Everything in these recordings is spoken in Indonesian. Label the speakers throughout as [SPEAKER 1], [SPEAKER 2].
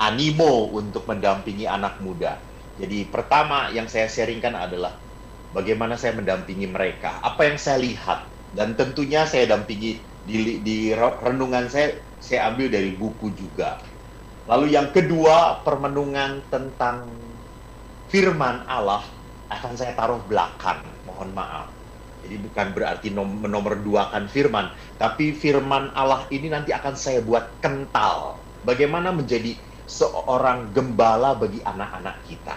[SPEAKER 1] animo untuk mendampingi anak muda. Jadi pertama yang saya sharingkan adalah bagaimana saya mendampingi mereka, apa yang saya lihat, dan tentunya saya dampingi di renungan saya ambil dari buku juga. Lalu yang kedua, permenungan tentang firman Allah akan saya taruh belakang, mohon maaf. Jadi bukan berarti nomor duakan firman, tapi firman Allah ini nanti akan saya buat kental. Bagaimana menjadi seorang gembala bagi anak-anak kita.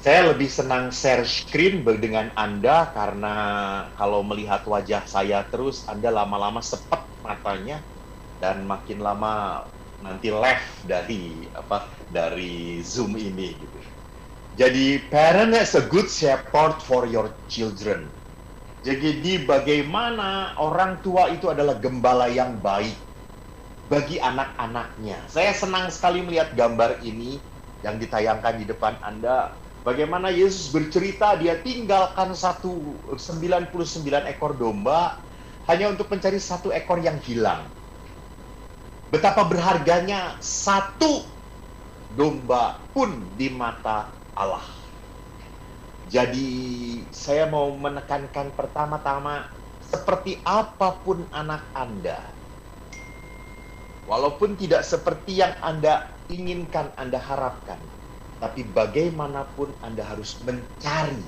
[SPEAKER 1] Saya lebih senang share screen dengan Anda karena kalau melihat wajah saya terus, Anda lama-lama sepet matanya dan makin lama nanti left dari Zoom ini gitu. Jadi parent is a good shepherd for your children. Jadi bagaimana orang tua itu adalah gembala yang baik bagi anak-anaknya. Saya senang sekali melihat gambar ini yang ditayangkan di depan Anda. Bagaimana Yesus bercerita dia tinggalkan 99 ekor domba hanya untuk mencari satu ekor yang hilang. Betapa berharganya satu domba pun di mata Allah. Jadi saya mau menekankan pertama-tama, seperti apapun anak Anda, walaupun tidak seperti yang Anda inginkan, Anda harapkan, tapi bagaimanapun Anda harus mencari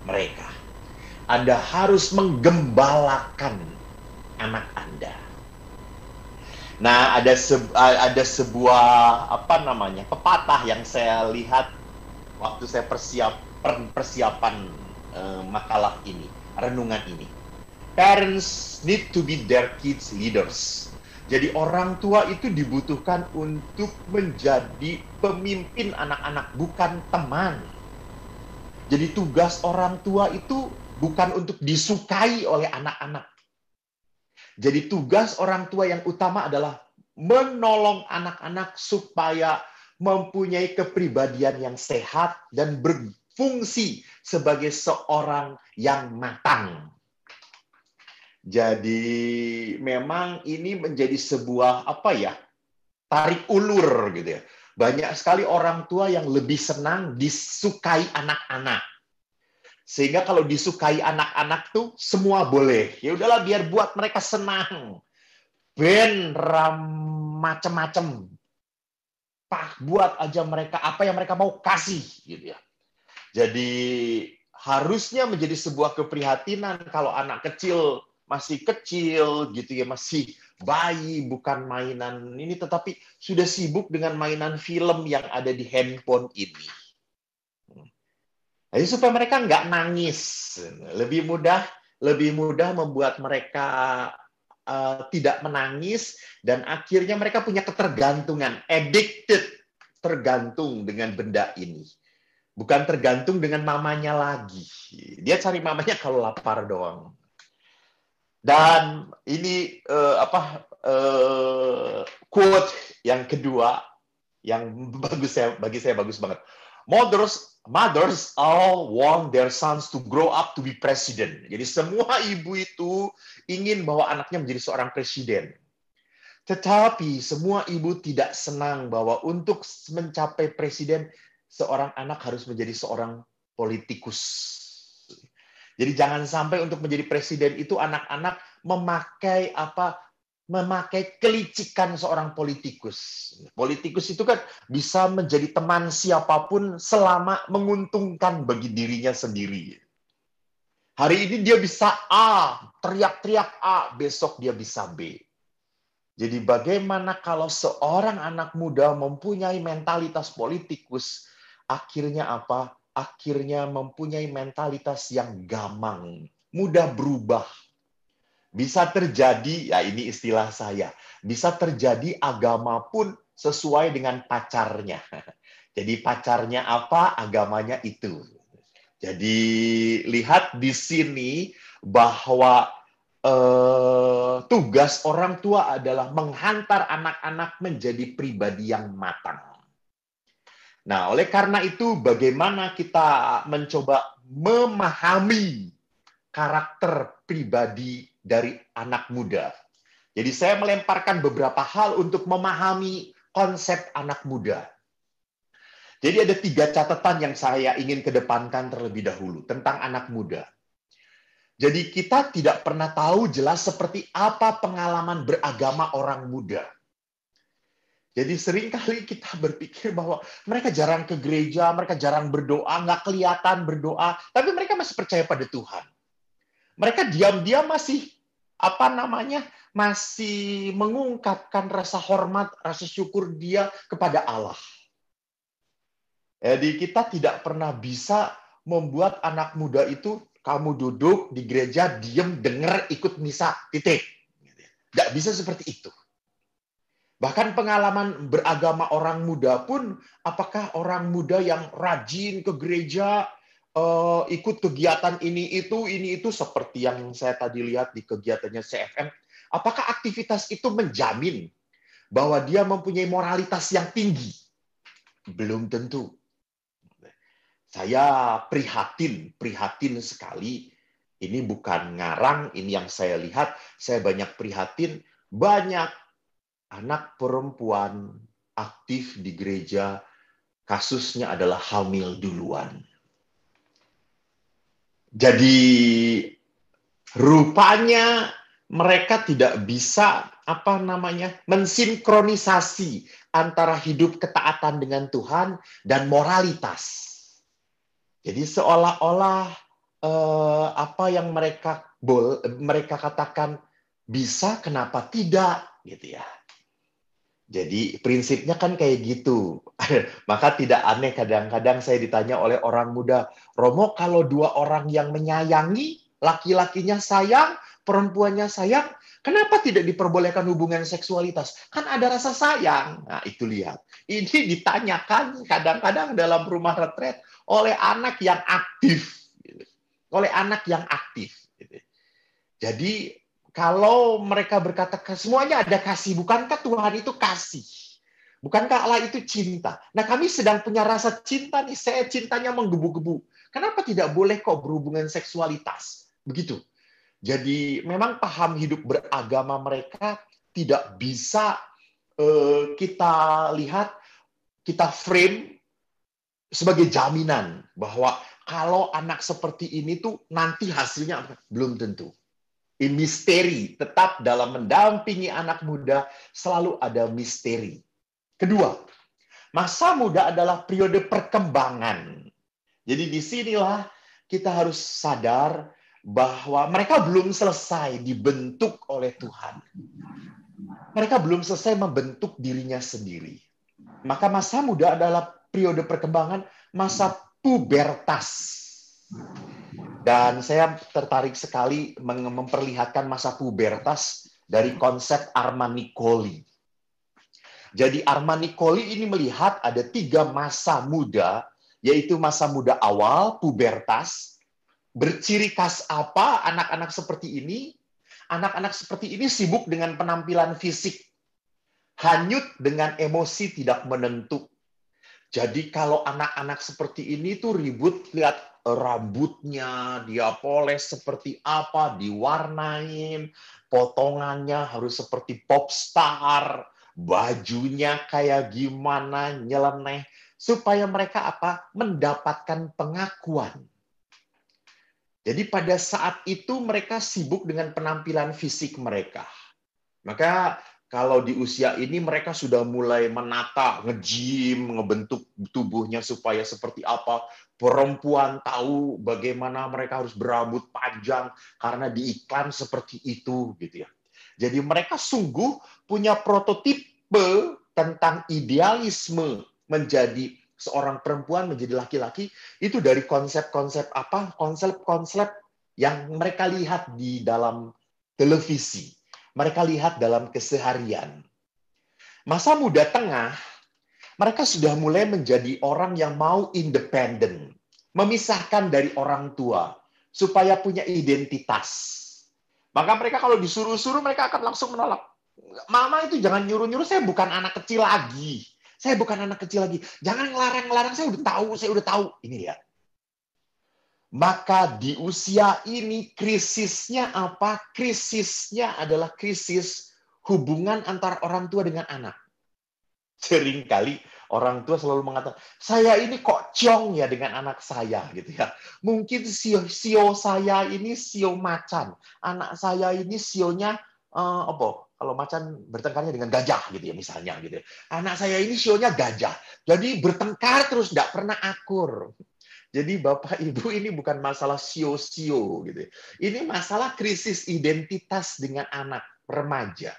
[SPEAKER 1] mereka. Anda harus menggembalakan anak Anda. Nah, ada sebuah pepatah yang saya lihat waktu saya persiapan makalah ini, renungan ini. Parents need to be their kids leaders. Jadi orang tua itu dibutuhkan untuk menjadi pemimpin anak-anak, bukan teman. Jadi tugas orang tua itu bukan untuk disukai oleh anak-anak. Jadi tugas orang tua yang utama adalah menolong anak-anak supaya mempunyai kepribadian yang sehat dan berfungsi sebagai seorang yang matang. Jadi memang ini menjadi sebuah tarik ulur gitu ya. Banyak sekali orang tua yang lebih senang disukai anak-anak. Sehingga kalau disukai anak-anak tuh semua boleh. Ya udahlah biar buat mereka senang. Ben macem-macem. Buat aja mereka apa yang mereka mau kasih gitu ya. Jadi harusnya menjadi sebuah keprihatinan kalau anak kecil masih kecil gitu ya, masih bayi, bukan mainan ini, tetapi sudah sibuk dengan mainan film yang ada di handphone ini. Jadi supaya mereka nggak nangis, lebih mudah membuat mereka tidak menangis, dan akhirnya mereka punya ketergantungan, addicted, tergantung dengan benda ini. Bukan tergantung dengan mamanya lagi. Dia cari mamanya kalau lapar doang. Dan ini quote yang kedua yang bagi saya bagus banget. Mothers all want their sons to grow up to be president. Jadi semua ibu itu ingin bahwa anaknya menjadi seorang presiden. Tetapi semua ibu tidak senang bahwa untuk mencapai presiden, seorang anak harus menjadi seorang politikus. Jadi jangan sampai untuk menjadi presiden itu anak-anak memakai kelicikan seorang politikus. Politikus itu kan bisa menjadi teman siapapun selama menguntungkan bagi dirinya sendiri. Hari ini dia bisa A, teriak-teriak A, besok dia bisa B. Jadi bagaimana kalau seorang anak muda mempunyai mentalitas politikus, akhirnya apa? Akhirnya mempunyai mentalitas yang gamang, mudah berubah. Bisa terjadi, ya ini istilah saya, bisa terjadi agama pun sesuai dengan pacarnya. Jadi pacarnya apa, agamanya itu. Jadi lihat di sini bahwa tugas orang tua adalah menghantar anak-anak menjadi pribadi yang matang. Nah, oleh karena itu bagaimana kita mencoba memahami karakter pribadi dari anak muda. Jadi saya melemparkan beberapa hal untuk memahami konsep anak muda. Jadi ada 3 catatan yang saya ingin kedepankan terlebih dahulu tentang anak muda. Jadi kita tidak pernah tahu jelas seperti apa pengalaman beragama orang muda. Jadi seringkali kita berpikir bahwa mereka jarang ke gereja, mereka jarang berdoa, nggak kelihatan berdoa, tapi mereka masih percaya pada Tuhan. Mereka diam-diam masih masih mengungkapkan rasa hormat, rasa syukur dia kepada Allah. Jadi kita tidak pernah bisa membuat anak muda itu, kamu duduk di gereja, diam, dengar, ikut misa, titik. Nggak bisa seperti itu. Bahkan pengalaman beragama orang muda pun, apakah orang muda yang rajin ke gereja, ikut kegiatan ini itu, seperti yang saya tadi lihat di kegiatannya CFM, apakah aktivitas itu menjamin bahwa dia mempunyai moralitas yang tinggi? Belum tentu. Saya prihatin sekali. Ini bukan ngarang, ini yang saya lihat. Saya banyak prihatin, banyak anak perempuan aktif di gereja, kasusnya adalah hamil duluan. Jadi rupanya mereka tidak bisa mensinkronisasi antara hidup ketaatan dengan Tuhan dan moralitas. Jadi seolah-olah apa yang mereka katakan bisa, kenapa tidak, gitu ya. Jadi prinsipnya kan kayak gitu. Maka tidak aneh kadang-kadang saya ditanya oleh orang muda, Romo, kalau 2 orang yang menyayangi, laki-lakinya sayang, perempuannya sayang, kenapa tidak diperbolehkan hubungan seksualitas? Kan ada rasa sayang. Nah, itu lihat. Ini ditanyakan kadang-kadang dalam rumah retret oleh anak yang aktif. Oleh anak yang aktif. Jadi kalau mereka berkata semuanya ada kasih, bukankah Tuhan itu kasih? Bukankah Allah itu cinta? Nah, kami sedang punya rasa cinta nih, saya cintanya menggebu-gebu. Kenapa tidak boleh kok berhubungan seksualitas? Begitu. Jadi memang paham hidup beragama mereka tidak bisa kita lihat, kita frame sebagai jaminan bahwa kalau anak seperti ini tuh nanti hasilnya belum tentu. Misteri, tetap dalam mendampingi anak muda selalu ada misteri. Kedua, masa muda adalah periode perkembangan. Jadi disinilah kita harus sadar bahwa mereka belum selesai dibentuk oleh Tuhan. Mereka belum selesai membentuk dirinya sendiri. Maka masa muda adalah periode perkembangan, masa pubertas. Dan saya tertarik sekali memperlihatkan masa pubertas dari konsep Armand Nicoli. Jadi Armand Nicoli ini melihat ada 3 masa muda, yaitu masa muda awal, pubertas. Berciri khas apa anak-anak seperti ini? Anak-anak seperti ini sibuk dengan penampilan fisik, hanyut dengan emosi tidak menentu. Jadi kalau anak-anak seperti ini tuh ribut, lihat rambutnya, dia poles seperti apa, diwarnain, potongannya harus seperti popstar, bajunya kayak gimana, nyeleneh, supaya mereka mendapatkan pengakuan. Jadi pada saat itu mereka sibuk dengan penampilan fisik mereka. Maka kalau di usia ini mereka sudah mulai menata, nge-gym, ngebentuk tubuhnya supaya seperti apa. Perempuan tahu bagaimana mereka harus berambut panjang karena di iklan seperti itu, gitu ya. Jadi mereka sungguh punya prototipe tentang idealisme menjadi seorang perempuan, menjadi laki-laki, itu dari konsep-konsep konsep-konsep yang mereka lihat di dalam televisi. Mereka lihat dalam keseharian. Masa muda tengah, mereka sudah mulai menjadi orang yang mau independen, memisahkan dari orang tua, supaya punya identitas. Maka mereka kalau disuruh-suruh, mereka akan langsung menolak. Mama itu jangan nyuruh-nyuruh, saya bukan anak kecil lagi. Saya bukan anak kecil lagi. Jangan ngelarang-ngelarang, saya udah tahu. Ini ya. Maka di usia ini krisisnya apa? Krisisnya adalah krisis hubungan antara orang tua dengan anak. Seringkali orang tua selalu mengatakan, saya ini kok ciong ya dengan anak saya gitu ya. Mungkin sio saya ini sio macan, anak saya ini sionya apa? Kalau macan bertengkarnya dengan gajah gitu ya misalnya gitu. Anak saya ini sionya gajah. Jadi bertengkar terus tidak pernah akur. Jadi Bapak Ibu ini bukan masalah sio-sio gitu. Ini masalah krisis identitas dengan anak remaja.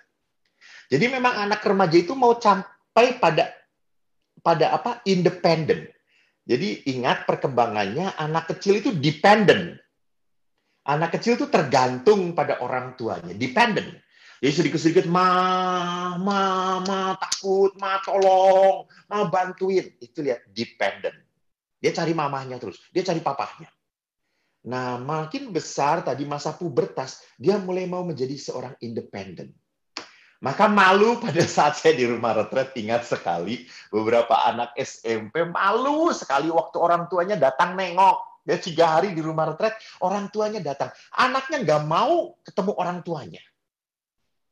[SPEAKER 1] Jadi memang anak remaja itu mau sampai pada apa? Independen. Jadi ingat perkembangannya anak kecil itu dependent. Anak kecil itu tergantung pada orang tuanya, dependent. Jadi sedikit-sedikit ma takut, ma tolong, ma bantuin. Itu lihat dependent. Dia cari mamahnya terus, dia cari papahnya. Nah, makin besar tadi masa pubertas, dia mulai mau menjadi seorang independen. Maka malu pada saat saya di rumah retret, ingat sekali beberapa anak SMP malu sekali waktu orang tuanya datang nengok. Dia 3 hari di rumah retret, orang tuanya datang. Anaknya nggak mau ketemu orang tuanya.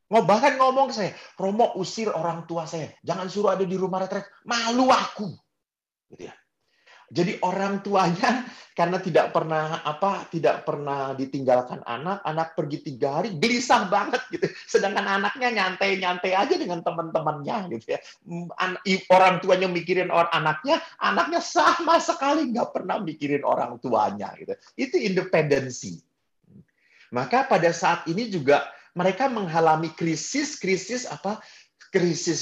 [SPEAKER 1] Bahkan ngomong ke saya, Romo usir orang tua saya, jangan suruh ada di rumah retret, malu aku. Gitu ya. Jadi orang tuanya karena tidak pernah ditinggalkan anak pergi 3 hari gelisah banget gitu. Sedangkan anaknya nyantai-nyantai aja dengan teman-temannya gitu ya. Orang tuanya mikirin anaknya sama sekali nggak pernah mikirin orang tuanya gitu. Itu independensi. Maka pada saat ini juga mereka mengalami krisis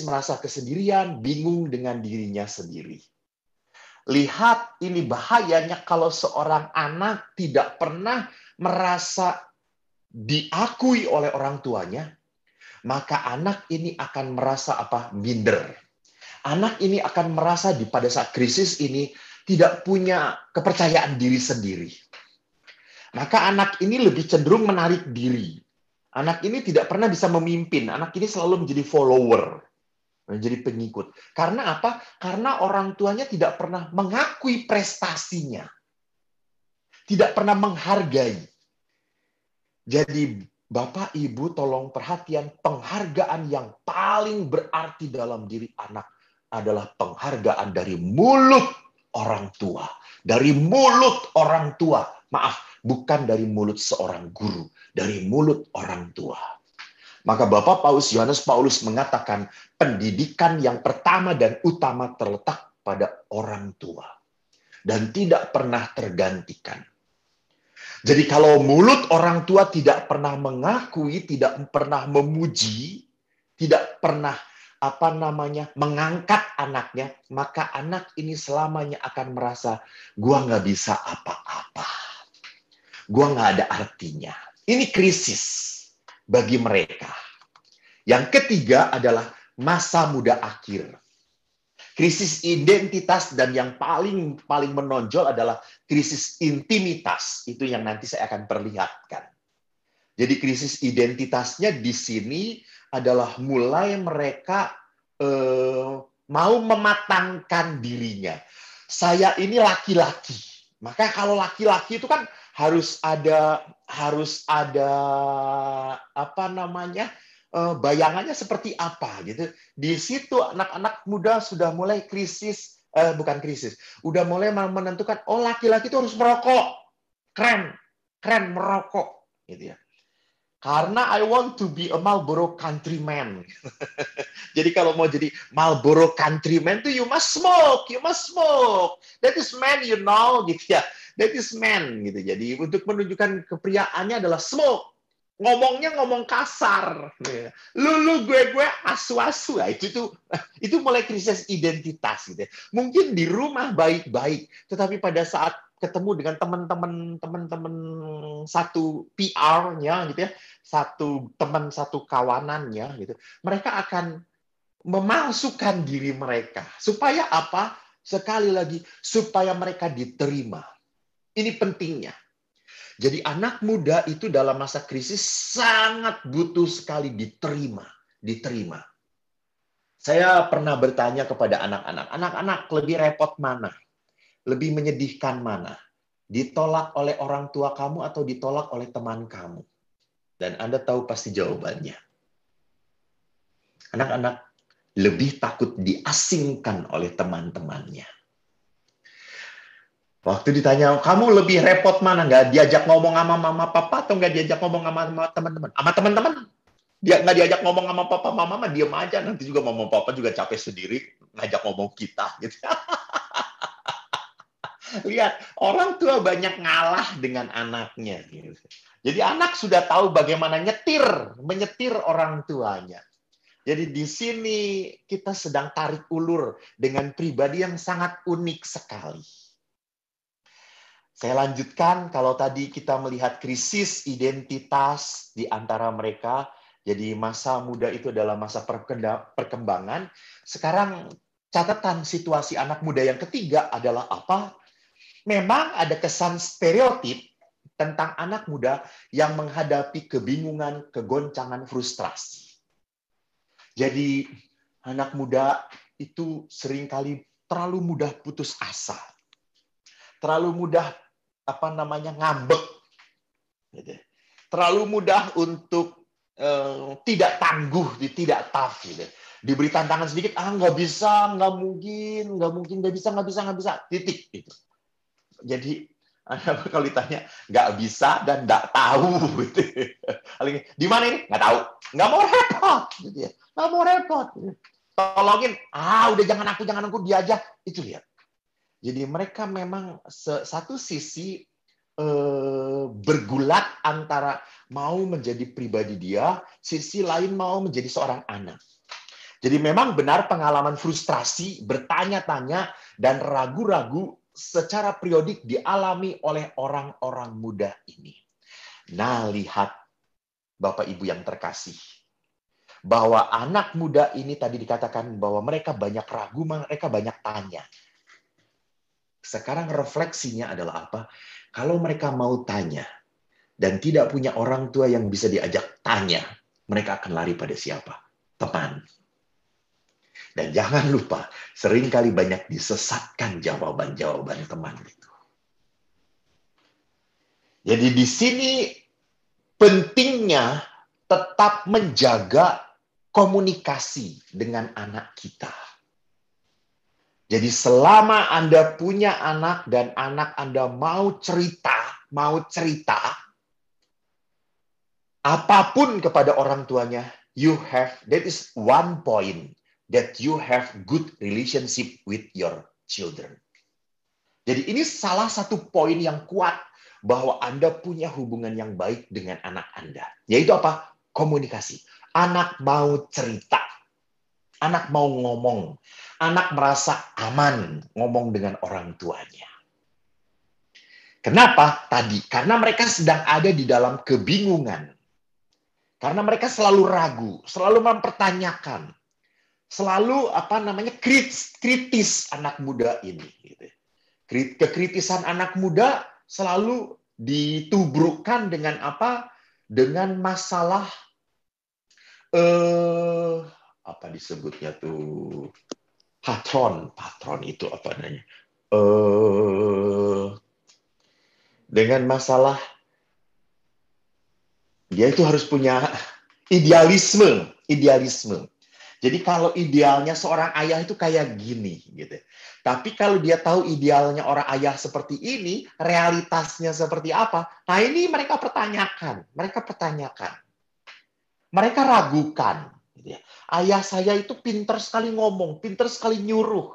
[SPEAKER 1] merasa kesendirian, bingung dengan dirinya sendiri. Lihat ini bahayanya kalau seorang anak tidak pernah merasa diakui oleh orang tuanya, maka anak ini akan merasa minder. Anak ini akan merasa pada saat krisis ini tidak punya kepercayaan diri sendiri. Maka anak ini lebih cenderung menarik diri. Anak ini tidak pernah bisa memimpin. Anak ini selalu menjadi follower. Menjadi pengikut. Karena apa? Karena orang tuanya tidak pernah mengakui prestasinya. Tidak pernah menghargai. Jadi Bapak Ibu tolong perhatian, penghargaan yang paling berarti dalam diri anak adalah penghargaan dari mulut orang tua. Dari mulut orang tua. Maaf, bukan dari mulut seorang guru. Dari mulut orang tua. Maka Bapak Yohanes Paulus mengatakan pendidikan yang pertama dan utama terletak pada orang tua. Dan tidak pernah tergantikan. Jadi kalau mulut orang tua tidak pernah mengakui, tidak pernah memuji, tidak pernah mengangkat anaknya, maka anak ini selamanya akan merasa, gua nggak bisa apa-apa. Gua nggak ada artinya. Ini krisis bagi mereka. Yang ketiga adalah masa muda akhir. Krisis identitas dan yang paling menonjol adalah krisis intimitas. Itu yang nanti saya akan perlihatkan. Jadi krisis identitasnya di sini adalah mulai mereka mau mematangkan dirinya. Saya ini laki-laki. Maka kalau laki-laki itu kan harus ada bayangannya seperti apa gitu. Di situ anak-anak muda sudah mulai udah mulai menentukan laki-laki itu harus merokok. Keren merokok gitu ya. Karena I want to be a Marlboro countryman. Jadi kalau mau jadi Marlboro countryman tuh you must smoke. That is man, gitu ya. That is man gitu. Jadi untuk menunjukkan kepriaannya adalah smoke. Ngomongnya ngomong kasar. Lu gue asu-asu. Itu mulai krisis identitas gitu. Mungkin di rumah baik-baik, tetapi pada saat ketemu dengan teman-teman satu PR-nya gitu ya, satu kawanannya gitu, mereka akan memalsukan diri mereka supaya apa? Sekali lagi supaya mereka diterima. Ini pentingnya. Jadi anak muda itu dalam masa krisis sangat butuh sekali diterima. Saya pernah bertanya kepada anak-anak lebih repot mana? Lebih menyedihkan mana? Ditolak oleh orang tua kamu atau ditolak oleh teman kamu? Dan Anda tahu pasti jawabannya. Anak-anak, lebih takut diasingkan oleh teman-temannya. Waktu ditanya, kamu lebih repot mana? Nggak diajak ngomong sama mama papa atau nggak diajak ngomong sama teman-teman? Sama teman-teman, dia nggak diajak ngomong sama papa mama, diem aja. Nanti juga mama papa juga capek sendiri ngajak ngomong kita. Gitu. Lihat, orang tua banyak ngalah dengan anaknya. Gitu. Jadi anak sudah tahu bagaimana menyetir orang tuanya. Jadi di sini kita sedang tarik ulur dengan pribadi yang sangat unik sekali. Saya lanjutkan, kalau tadi kita melihat krisis identitas di antara mereka, jadi masa muda itu adalah masa perkembangan. Sekarang catatan situasi anak muda yang ketiga adalah apa? Memang ada kesan stereotip tentang anak muda yang menghadapi kebingungan, kegoncangan, frustrasi. Jadi anak muda itu seringkali terlalu mudah putus asa. Terlalu mudah ngambek, gitu. Terlalu mudah untuk tidak tangguh, tidak tough, gitu. Diberi tantangan sedikit, nggak bisa, nggak mungkin, nggak bisa, titik. Gitu. Jadi kalau ditanya nggak bisa dan nggak tahu, gitu. Di mana ini? Nggak tahu, nggak mau repot, gitu ya. Nggak mau repot. Tolongin, udah jangan aku dia aja, itu lihat. Jadi mereka memang satu sisi bergulat antara mau menjadi pribadi dia, sisi lain mau menjadi seorang anak. Jadi memang benar pengalaman frustrasi, bertanya-tanya, dan ragu-ragu secara periodik dialami oleh orang-orang muda ini. Nah, lihat Bapak Ibu yang terkasih, bahwa anak muda ini tadi dikatakan bahwa mereka banyak ragu, mereka banyak tanya. Sekarang refleksinya adalah apa? Kalau mereka mau tanya dan tidak punya orang tua yang bisa diajak tanya, mereka akan lari pada siapa? Teman. Dan jangan lupa, seringkali banyak disesatkan jawaban-jawaban teman itu. Jadi di sini pentingnya tetap menjaga komunikasi dengan anak kita. Jadi selama Anda punya anak dan anak Anda mau cerita, apapun kepada orang tuanya, that is one point that you have good relationship with your children. Jadi ini salah satu poin yang kuat bahwa Anda punya hubungan yang baik dengan anak Anda. Yaitu apa? Komunikasi. Anak mau cerita. Anak mau ngomong. Anak merasa aman ngomong dengan orang tuanya. Kenapa? Tadi, karena mereka sedang ada di dalam kebingungan. Karena mereka selalu ragu, selalu mempertanyakan. Selalu kritis anak muda ini. Kekritisan anak muda selalu ditubrukkan dengan apa? Dengan masalah apa disebutnya tuh, patron itu apa namanya, dengan masalah dia itu harus punya idealisme. Jadi kalau idealnya seorang ayah itu kayak gini gitu, tapi kalau dia tahu idealnya orang ayah seperti ini, realitasnya seperti apa, nah ini mereka pertanyakan, mereka ragukan. Ayah saya itu pintar sekali ngomong, pintar sekali nyuruh.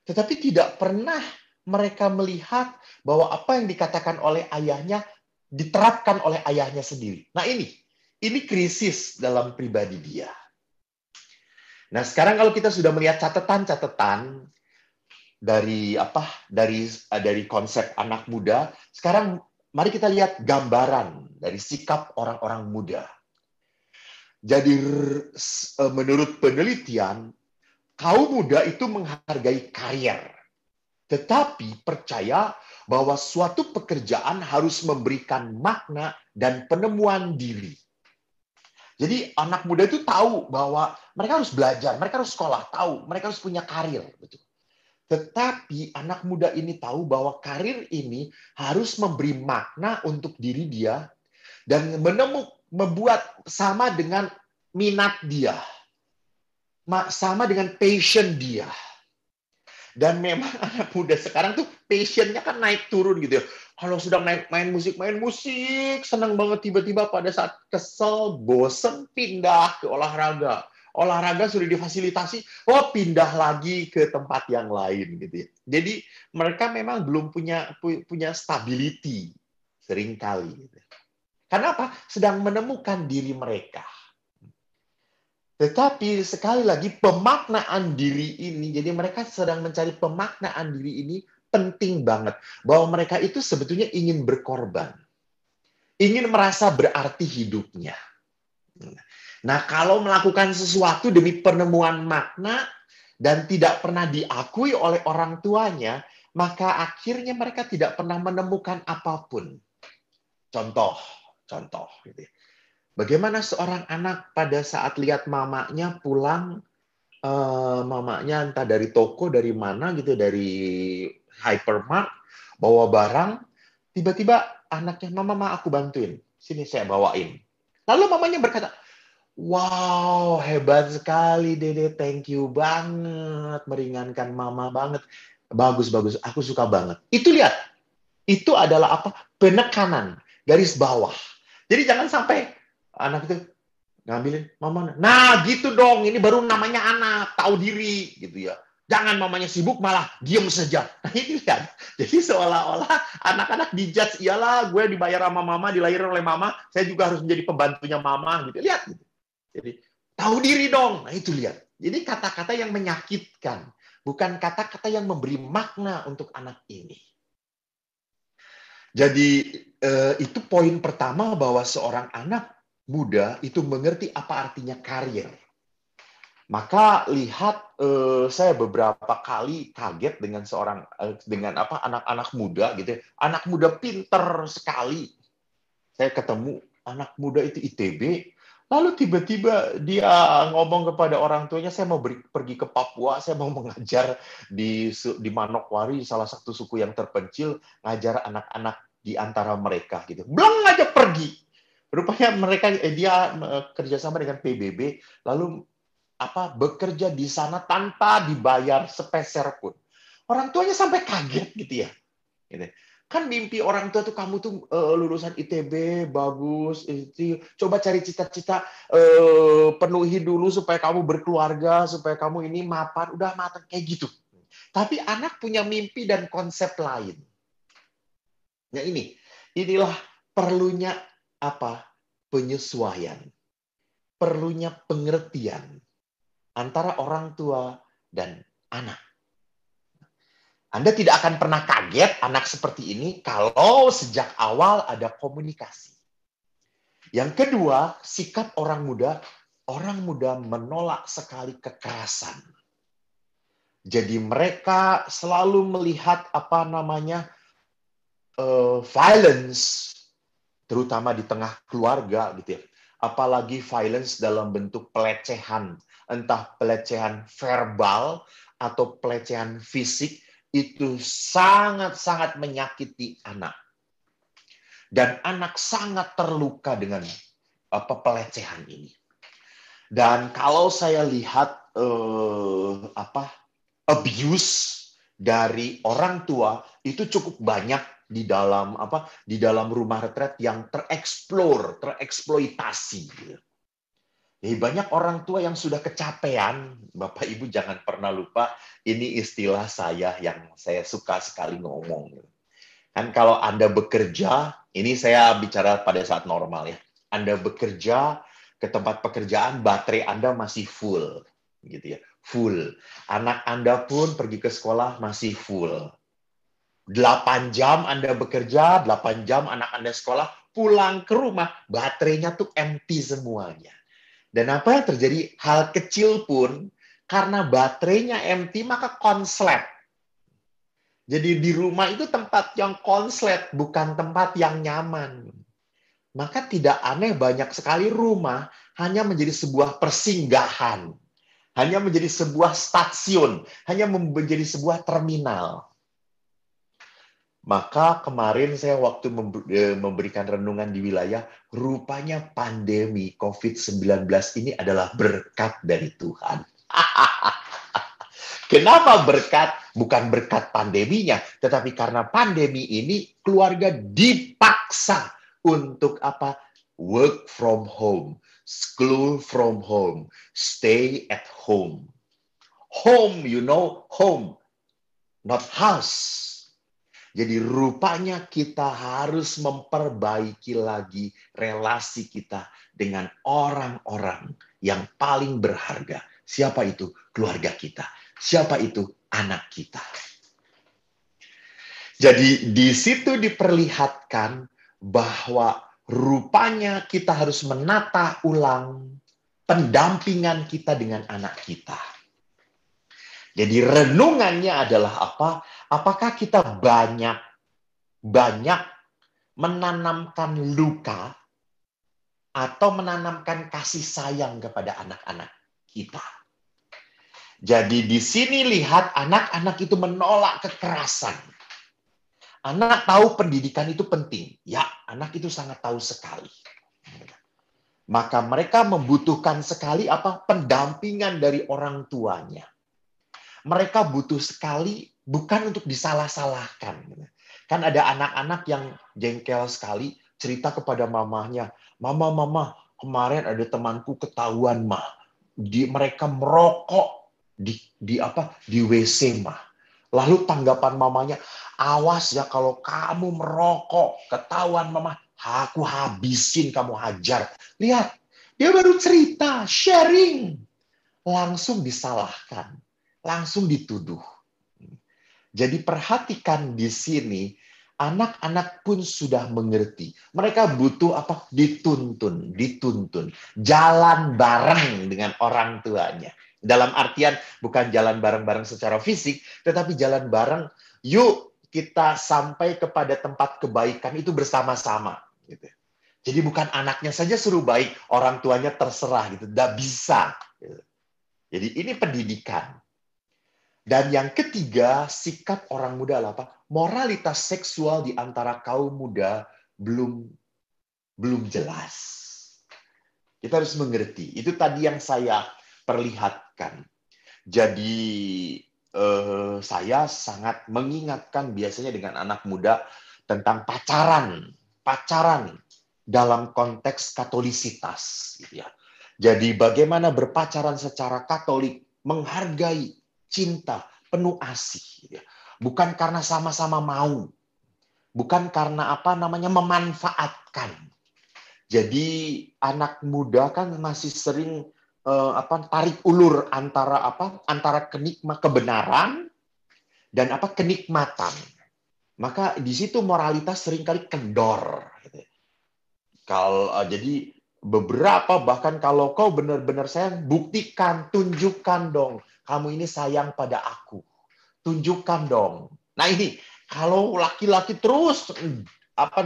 [SPEAKER 1] Tetapi tidak pernah mereka melihat bahwa apa yang dikatakan oleh ayahnya diterapkan oleh ayahnya sendiri. Nah ini krisis dalam pribadi dia. Nah sekarang kalau kita sudah melihat catatan-catatan dari konsep anak muda, sekarang mari kita lihat gambaran dari sikap orang-orang muda. Jadi menurut penelitian, kaum muda itu menghargai karier. Tetapi percaya bahwa suatu pekerjaan harus memberikan makna dan penemuan diri. Jadi anak muda itu tahu bahwa mereka harus belajar, mereka harus sekolah, tahu, mereka harus punya karir. Betul. Tetapi anak muda ini tahu bahwa karir ini harus memberi makna untuk diri dia dan membuat sama dengan minat dia. sama dengan passion dia. Dan memang anak muda sekarang tuh passionnya kan naik turun gitu ya. Kalau sedang main musik, senang banget, tiba-tiba pada saat kesel, bosen, pindah ke olahraga. Olahraga sudah difasilitasi, pindah lagi ke tempat yang lain gitu ya. Jadi mereka memang belum punya stability seringkali. Gitu. Karena apa? Sedang menemukan diri mereka. Tetapi sekali lagi pemaknaan diri ini, jadi mereka sedang mencari pemaknaan diri ini penting banget. Bahwa mereka itu sebetulnya ingin berkorban. Ingin merasa berarti hidupnya. Nah, kalau melakukan sesuatu demi penemuan makna dan tidak pernah diakui oleh orang tuanya, maka akhirnya mereka tidak pernah menemukan apapun. Contoh. Gitu. Bagaimana seorang anak pada saat lihat mamanya pulang, mamanya entah dari toko, dari mana gitu, dari hypermart, bawa barang, tiba-tiba anaknya, mama aku bantuin, sini saya bawain. Lalu mamanya berkata, wow, hebat sekali Dede, thank you banget, meringankan mama banget, bagus, aku suka banget. Itu lihat, itu adalah apa? Penekanan, garis bawah. Jadi jangan sampai anak itu ngambilin mama. Nah, gitu dong. Ini baru namanya anak, tahu diri gitu ya. Jangan mamanya sibuk malah diem saja. Nah, ini kan. Jadi seolah-olah anak-anak dijudge, iyalah gue dibayar sama mama, dilahirkan oleh mama, saya juga harus menjadi pembantunya mama gitu. Lihat gitu. Jadi tahu diri dong. Nah, itu lihat. Jadi kata-kata yang menyakitkan, bukan kata-kata yang memberi makna untuk anak ini. Jadi itu poin pertama bahwa seorang anak muda itu mengerti apa artinya karir. Maka lihat saya beberapa kali kaget dengan anak-anak muda gitu. Anak muda pinter sekali. Saya ketemu anak muda itu ITB, lalu tiba-tiba dia ngomong kepada orang tuanya, saya mau pergi ke Papua, saya mau mengajar di Manokwari, salah satu suku yang terpencil, ngajar anak-anak di antara mereka gitu. Belum aja pergi. Rupanya dia kerjasama dengan PBB, lalu bekerja di sana tanpa dibayar sepeser pun. Orang tuanya sampai kaget gitu ya. Gitu. Kan mimpi orang tua tuh, kamu tuh lulusan ITB bagus, itu coba cari cita-cita, penuhi dulu supaya kamu berkeluarga, supaya kamu ini mapan, udah matang kayak gitu. Tapi anak punya mimpi dan konsep lain. Ya inilah perlunya penyesuaian, perlunya pengertian antara orang tua dan anak. Anda tidak akan pernah kaget anak seperti ini kalau sejak awal ada komunikasi. Yang kedua, sikap orang muda menolak sekali kekerasan. Jadi mereka selalu melihat violence, terutama di tengah keluarga gitu ya. Apalagi violence dalam bentuk pelecehan, entah pelecehan verbal atau pelecehan fisik, itu sangat-sangat menyakiti anak. Dan anak sangat terluka dengan pelecehan ini. Dan kalau saya lihat abuse dari orang tua itu cukup banyak di dalam rumah retret yang tereksploitasi. Jadi banyak orang tua yang sudah kecapean. Bapak Ibu jangan pernah lupa, ini istilah saya yang saya suka sekali ngomong. Kan kalau Anda bekerja, ini saya bicara pada saat normal ya. Anda bekerja ke tempat pekerjaan, baterai Anda masih full, gitu ya, full. Anak Anda pun pergi ke sekolah masih full. 8 jam Anda bekerja, 8 jam anak Anda sekolah, pulang ke rumah, baterainya tuh empty semuanya. Dan apa yang terjadi? Hal kecil pun, karena baterainya empty, maka konslet. Jadi di rumah itu tempat yang konslet, bukan tempat yang nyaman. Maka tidak aneh banyak sekali rumah hanya menjadi sebuah persinggahan. Hanya menjadi sebuah stasiun. Hanya menjadi sebuah terminal. Maka kemarin saya waktu memberikan renungan di wilayah, rupanya pandemi COVID-19 ini adalah berkat dari Tuhan. Kenapa berkat? Bukan berkat pandeminya, tetapi karena pandemi ini keluarga dipaksa untuk apa? Work from home, school from home, stay at home. Home, home, not house. Jadi rupanya kita harus memperbaiki lagi relasi kita dengan orang-orang yang paling berharga. Siapa itu? Keluarga kita. Siapa itu? Anak kita. Jadi di situ diperlihatkan bahwa rupanya kita harus menata ulang pendampingan kita dengan anak kita. Jadi renungannya adalah apa? Apakah kita banyak menanamkan luka atau menanamkan kasih sayang kepada anak-anak kita? Jadi di sini lihat anak-anak itu menolak kekerasan. Anak tahu pendidikan itu penting. Ya, anak itu sangat tahu sekali. Maka mereka membutuhkan sekali apa? Pendampingan dari orang tuanya. Mereka butuh sekali bukan untuk disalah-salahkan. Kan ada anak-anak yang jengkel sekali cerita kepada mamahnya, Mama, kemarin ada temanku ketahuan, Ma. Mereka merokok di WC, Ma. Lalu tanggapan mamanya, awas ya kalau kamu merokok, ketahuan Mama, aku habisin, kamu hajar. Lihat, dia baru cerita, sharing. Langsung disalahkan, langsung dituduh. Jadi perhatikan di sini, anak-anak pun sudah mengerti. Mereka butuh apa? Dituntun. Jalan bareng dengan orang tuanya. Dalam artian bukan jalan bareng-bareng secara fisik, tetapi jalan bareng, yuk kita sampai kepada tempat kebaikan itu bersama-sama. Gitu. Jadi bukan anaknya saja suruh baik, orang tuanya terserah gitu, tidak bisa. Gitu. Jadi ini pendidikan. Dan yang ketiga, sikap orang muda adalah apa? Moralitas seksual di antara kaum muda belum jelas. Kita harus mengerti. Itu tadi yang saya perlihatkan. Jadi saya sangat mengingatkan biasanya dengan anak muda tentang pacaran dalam konteks katolisitas, gitu ya. Jadi bagaimana berpacaran secara Katolik, menghargai, cinta, penuh asih, gitu ya. Bukan karena sama-sama mau, bukan karena memanfaatkan. Jadi anak muda kan masih sering tarik ulur antara kebenaran dan kenikmatan. Maka di situ moralitas seringkali kendor. Gitu. Jadi beberapa bahkan kalau kau benar-benar sayang, buktikan, tunjukkan dong. Kamu ini sayang pada aku. Tunjukkan dong. Nah ini, kalau laki-laki terus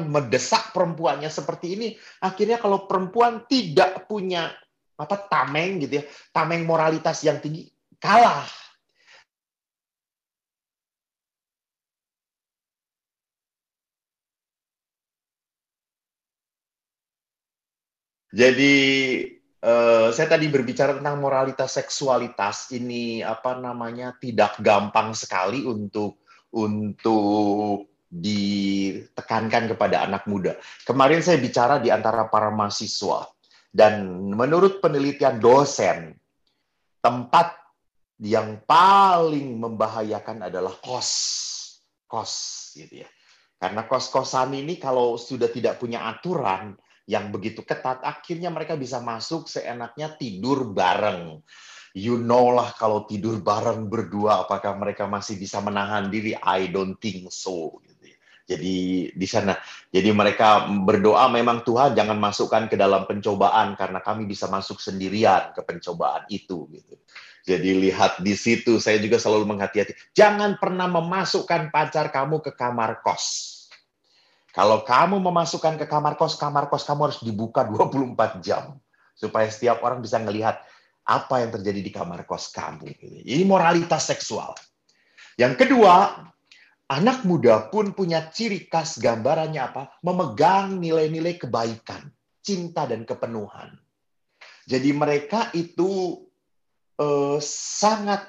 [SPEAKER 1] mendesak perempuannya seperti ini, akhirnya kalau perempuan tidak punya tameng gitu ya, tameng moralitas yang tinggi, kalah. Jadi saya tadi berbicara tentang moralitas seksualitas ini tidak gampang sekali untuk ditekankan kepada anak muda. Kemarin saya bicara di antara para mahasiswa dan menurut penelitian dosen, tempat yang paling membahayakan adalah kos gitu ya. Karena kos-kosan ini kalau sudah tidak punya aturan yang begitu ketat, akhirnya mereka bisa masuk seenaknya tidur bareng. You know lah kalau tidur bareng berdua, apakah mereka masih bisa menahan diri? I don't think so. Jadi di sana, jadi mereka berdoa memang Tuhan jangan masukkan ke dalam pencobaan karena kami bisa masuk sendirian ke pencobaan itu. Gitu. Jadi lihat di situ, saya juga selalu menghati-hati. Jangan pernah memasukkan pacar kamu ke kamar kos. Kalau kamu memasukkan ke kamar kos kamu harus dibuka 24 jam. Supaya setiap orang bisa melihat apa yang terjadi di kamar kos kamu. Ini moralitas seksual. Yang kedua, anak muda pun punya ciri khas gambarannya memegang nilai-nilai kebaikan, cinta dan kepenuhan. Jadi mereka itu sangat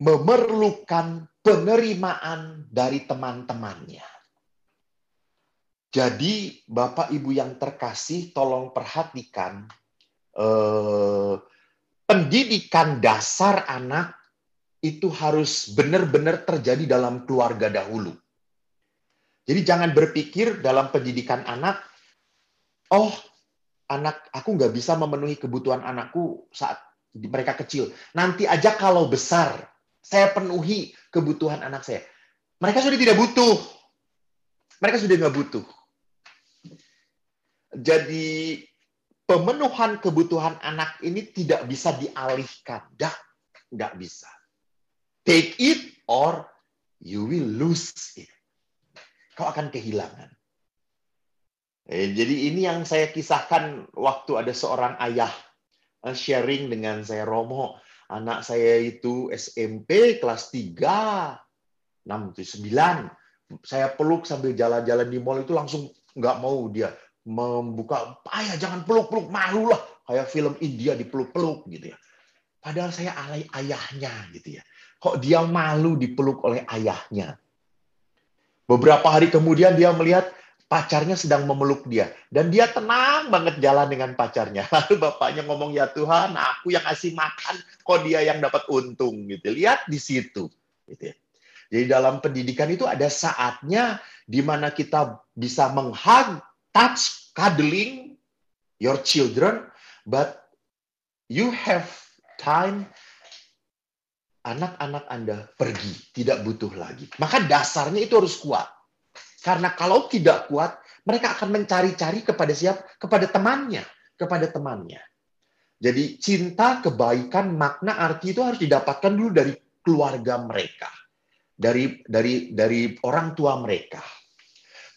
[SPEAKER 1] memerlukan penerimaan dari teman-temannya. Jadi, Bapak Ibu yang terkasih, tolong perhatikan pendidikan dasar anak itu harus benar-benar terjadi dalam keluarga dahulu. Jadi jangan berpikir dalam pendidikan anak, oh aku nggak bisa memenuhi kebutuhan anakku saat mereka kecil. Nanti aja kalau besar, saya penuhi kebutuhan anak saya. Mereka sudah tidak butuh. Mereka sudah nggak butuh. Jadi pemenuhan kebutuhan anak ini tidak bisa dialihkan. Nggak bisa. Take it or you will lose it. Kau akan kehilangan. Jadi ini yang saya kisahkan waktu ada seorang ayah sharing dengan saya, Romo, anak saya itu SMP kelas 3, 6, 9. Saya peluk sambil jalan-jalan di mall itu langsung nggak mau dia membuka, ayah jangan peluk-peluk, malu lah. Kayak film India dipeluk-peluk gitu ya. Padahal saya ayahnya gitu ya. Kok dia malu dipeluk oleh ayahnya? Beberapa hari kemudian dia melihat pacarnya sedang memeluk dia. Dan dia tenang banget jalan dengan pacarnya. Lalu bapaknya ngomong, ya Tuhan, aku yang kasih makan, kok dia yang dapat untung. Gitu. Lihat di situ. Gitu ya. Jadi dalam pendidikan itu ada saatnya di mana kita bisa menghug, touch, cuddling your children, but you have time anak-anak Anda pergi, tidak butuh lagi. Maka dasarnya itu harus kuat. Karena kalau tidak kuat, mereka akan mencari-cari kepada siapa? Kepada temannya. Kepada temannya. Jadi cinta, kebaikan, makna, arti itu harus didapatkan dulu dari keluarga mereka. Dari orang tua mereka.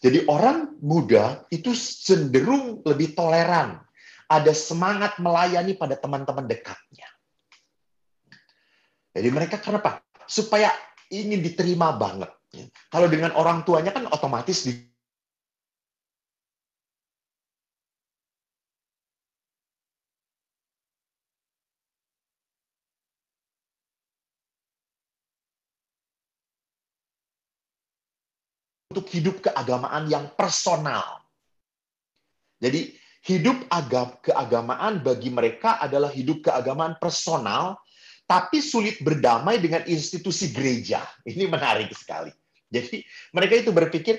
[SPEAKER 1] Jadi orang muda itu cenderung lebih toleran. Ada semangat melayani pada teman-teman dekatnya. Jadi mereka kenapa? Supaya ingin diterima banget. Kalau dengan orang tuanya kan otomatis untuk hidup keagamaan yang personal. Jadi hidup keagamaan bagi mereka adalah hidup keagamaan personal, tapi sulit berdamai dengan institusi gereja. Ini menarik sekali. Jadi mereka itu berpikir,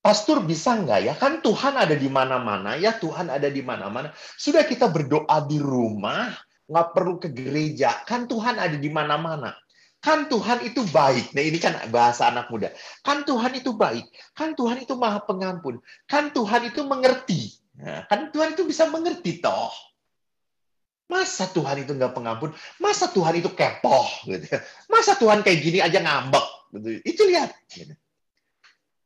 [SPEAKER 1] pastor bisa nggak ya? Kan Tuhan ada di mana-mana, ya Tuhan ada di mana-mana. Sudah kita berdoa di rumah, nggak perlu ke gereja. Kan Tuhan ada di mana-mana. Kan Tuhan itu baik. Nah ini kan bahasa anak muda. Kan Tuhan itu baik. Kan Tuhan itu maha pengampun. Kan Tuhan itu mengerti. Nah, kan Tuhan itu bisa mengerti toh. Masa Tuhan itu nggak pengampun? Masa Tuhan itu kepoh? Gitu. Masa Tuhan kayak gini aja ngambek? Gitu. Itu lihat. Gitu.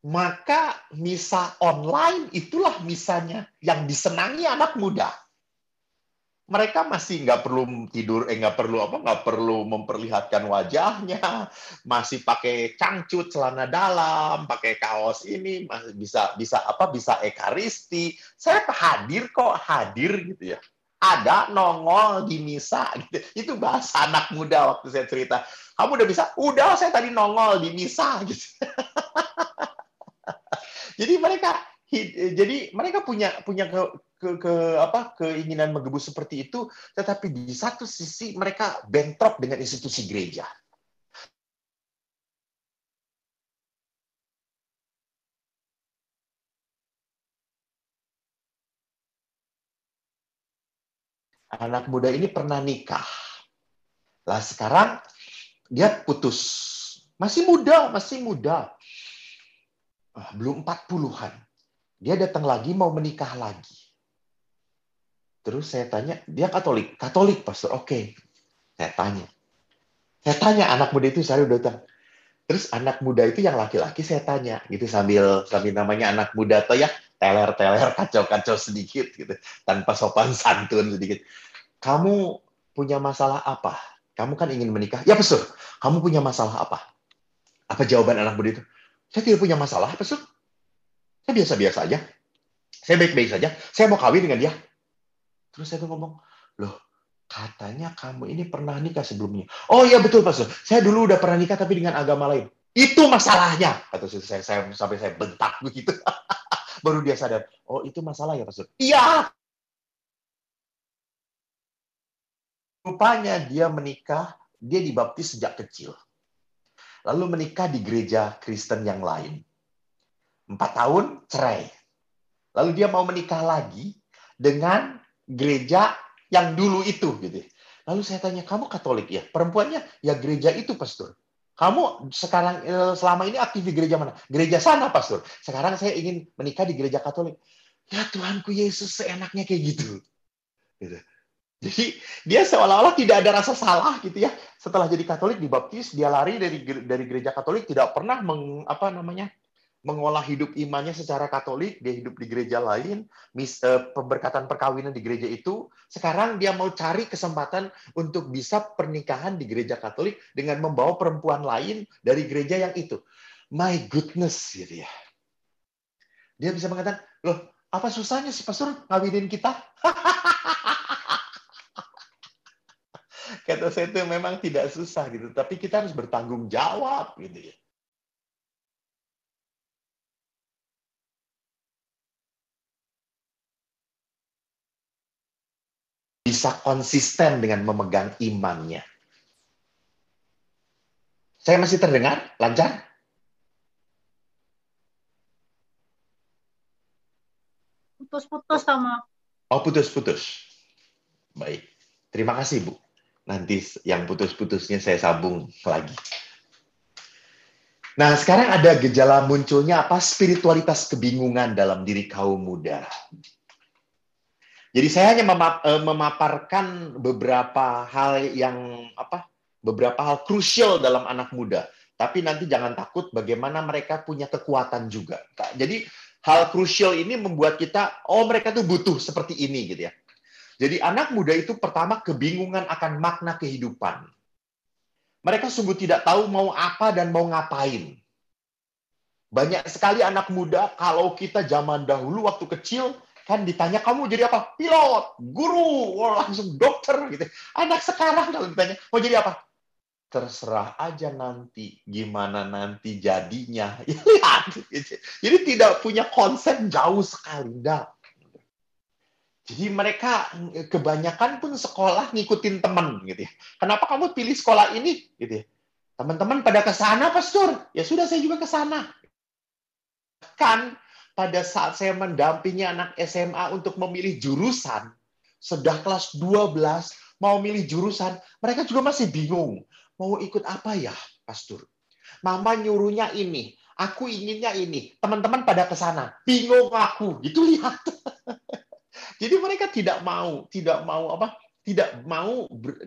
[SPEAKER 1] Maka misa online itulah misanya yang disenangi anak muda. Mereka masih nggak perlu tidur, nggak perlu memperlihatkan wajahnya, masih pakai cangcut, celana dalam, pakai kaos ini, masih bisa ekaristi. Saya hadir gitu ya. Ada nongol di misa gitu. Itu bahasa anak muda waktu saya cerita. Kamu udah bisa? Udah, saya tadi nongol di misa gitu. Jadi mereka punya keinginan menggebus seperti itu, tetapi di satu sisi mereka bentrok dengan institusi gereja. Anak muda ini pernah nikah. Lah sekarang dia putus. Masih muda. Belum 40-an. Dia datang lagi mau menikah lagi. Terus saya tanya, dia Katolik. Katolik, Pastor. Oke. Saya tanya anak muda itu, saya udah datang. Terus anak muda itu yang laki-laki saya tanya gitu sambil namanya anak muda tuh ya teler-teler kacau-kacau sedikit gitu tanpa sopan santun sedikit. Kamu punya masalah apa? Kamu kan ingin menikah. Ya, Pastor. Kamu punya masalah apa? Apa jawaban anak muda itu? Saya tidak punya masalah, Pastor. Saya biasa-biasa aja. Saya baik-baik saja. Saya mau kawin dengan dia. Terus saya tuh ngomong, loh, katanya kamu ini pernah nikah sebelumnya. Oh iya betul, Pastor. Saya dulu udah pernah nikah tapi dengan agama lain. Itu masalahnya. Kata saya sampai saya bentak begitu. Baru dia sadar, oh itu masalah ya, Pastor. Iya. Rupanya dia menikah, dia dibaptis sejak kecil. Lalu menikah di gereja Kristen yang lain. 4 tahun, cerai. Lalu dia mau menikah lagi dengan gereja yang dulu itu. Gitu. Lalu saya tanya, kamu Katolik ya? Perempuannya, ya gereja itu, Pastor. Kamu sekarang selama ini aktif di gereja mana? Gereja sana, Pastor. Sekarang saya ingin menikah di gereja Katolik. Ya Tuhanku Yesus, seenaknya kayak gitu. Gitu. Jadi dia seolah-olah tidak ada rasa salah gitu ya. Setelah jadi Katolik dibaptis, dia lari dari gereja Katolik, tidak pernah mengolah hidup imannya secara Katolik, dia hidup di gereja lain, pemberkatan perkawinan di gereja itu. Sekarang dia mau cari kesempatan untuk bisa pernikahan di gereja Katolik dengan membawa perempuan lain dari gereja yang itu. My goodness gitu ya. Dia bisa mengatakan, loh, apa susahnya sih Pastor ngawinin kita? Kata saya itu memang tidak susah gitu, tapi kita harus bertanggung jawab gitu ya. Bisa konsisten dengan memegang imannya. Saya masih terdengar? Lancar?
[SPEAKER 2] Putus-putus sama.
[SPEAKER 1] Oh, putus-putus. Baik. Terima kasih, Bu. Nanti yang putus-putusnya saya sambung lagi. Nah, sekarang ada gejala munculnya apa? Spiritualitas kebingungan dalam diri kaum muda. Jadi saya hanya memaparkan beberapa hal yang beberapa hal krusial dalam anak muda. Tapi nanti jangan takut bagaimana mereka punya kekuatan juga. Jadi hal krusial ini membuat kita, oh mereka tuh butuh seperti ini gitu ya. Jadi anak muda itu pertama kebingungan akan makna kehidupan. Mereka sungguh tidak tahu mau apa dan mau ngapain. Banyak sekali anak muda, kalau kita zaman dahulu waktu kecil, kan ditanya, kamu jadi apa? Pilot, guru, langsung dokter. Gitu. Anak sekarang kalau ditanya, mau jadi apa? Terserah aja nanti, gimana nanti jadinya. Lihat. Jadi tidak punya konsep jauh sekali. Enggak. Jadi mereka kebanyakan pun sekolah ngikutin teman. Gitu ya. Kenapa kamu pilih sekolah ini? Gitu ya. Teman-teman pada ke sana, Pastor. Ya sudah, saya juga ke sana. Kan pada saat saya mendampingi anak SMA untuk memilih jurusan, sudah kelas 12, mau milih jurusan, mereka juga masih bingung. Mau ikut apa ya, Pastor? Mama nyuruhnya ini, aku inginnya ini. Teman-teman pada ke sana, bingung aku. Gitu lihat. Jadi mereka tidak mau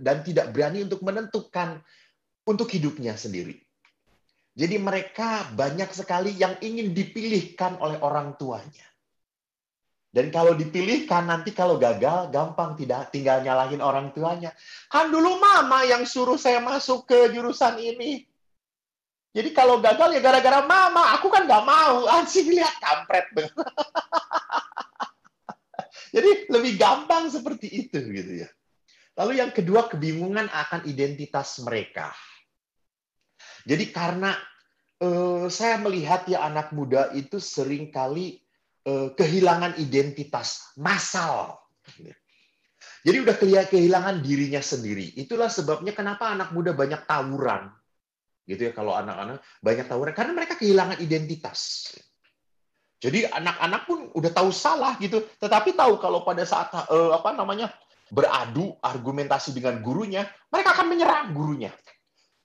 [SPEAKER 1] dan tidak berani untuk menentukan untuk hidupnya sendiri. Jadi mereka banyak sekali yang ingin dipilihkan oleh orang tuanya. Dan kalau dipilihkan, nanti kalau gagal, gampang tidak tinggal nyalahin orang tuanya. Kan dulu mama yang suruh saya masuk ke jurusan ini. Jadi kalau gagal ya gara-gara mama. Aku kan nggak mau. Asik, lihat kampret. Jadi lebih gampang seperti itu gitu ya. Lalu yang kedua, kebingungan akan identitas mereka. Jadi karena saya melihat ya anak muda itu seringkali kehilangan identitas massal. Jadi udah kehilangan dirinya sendiri. Itulah sebabnya kenapa anak muda banyak tawuran. Gitu ya, kalau anak-anak banyak tawuran karena mereka kehilangan identitas. Jadi anak-anak pun udah tahu salah gitu, tetapi tahu kalau pada saat beradu argumentasi dengan gurunya, mereka akan menyerang gurunya.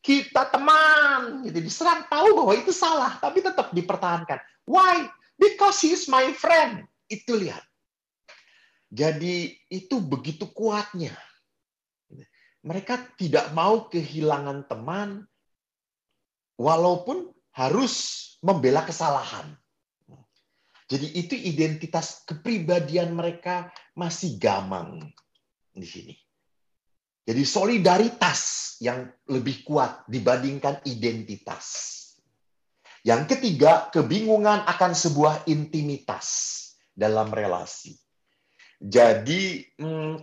[SPEAKER 1] Kita teman, gitu, diserang, tahu bahwa itu salah, tapi tetap dipertahankan. Why? Because he is my friend. Itu lihat. Jadi itu begitu kuatnya. Mereka tidak mau kehilangan teman, walaupun harus membela kesalahan. Jadi itu identitas kepribadian mereka masih gamang di sini. Jadi solidaritas yang lebih kuat dibandingkan identitas. Yang ketiga, kebingungan akan sebuah intimitas dalam relasi. Jadi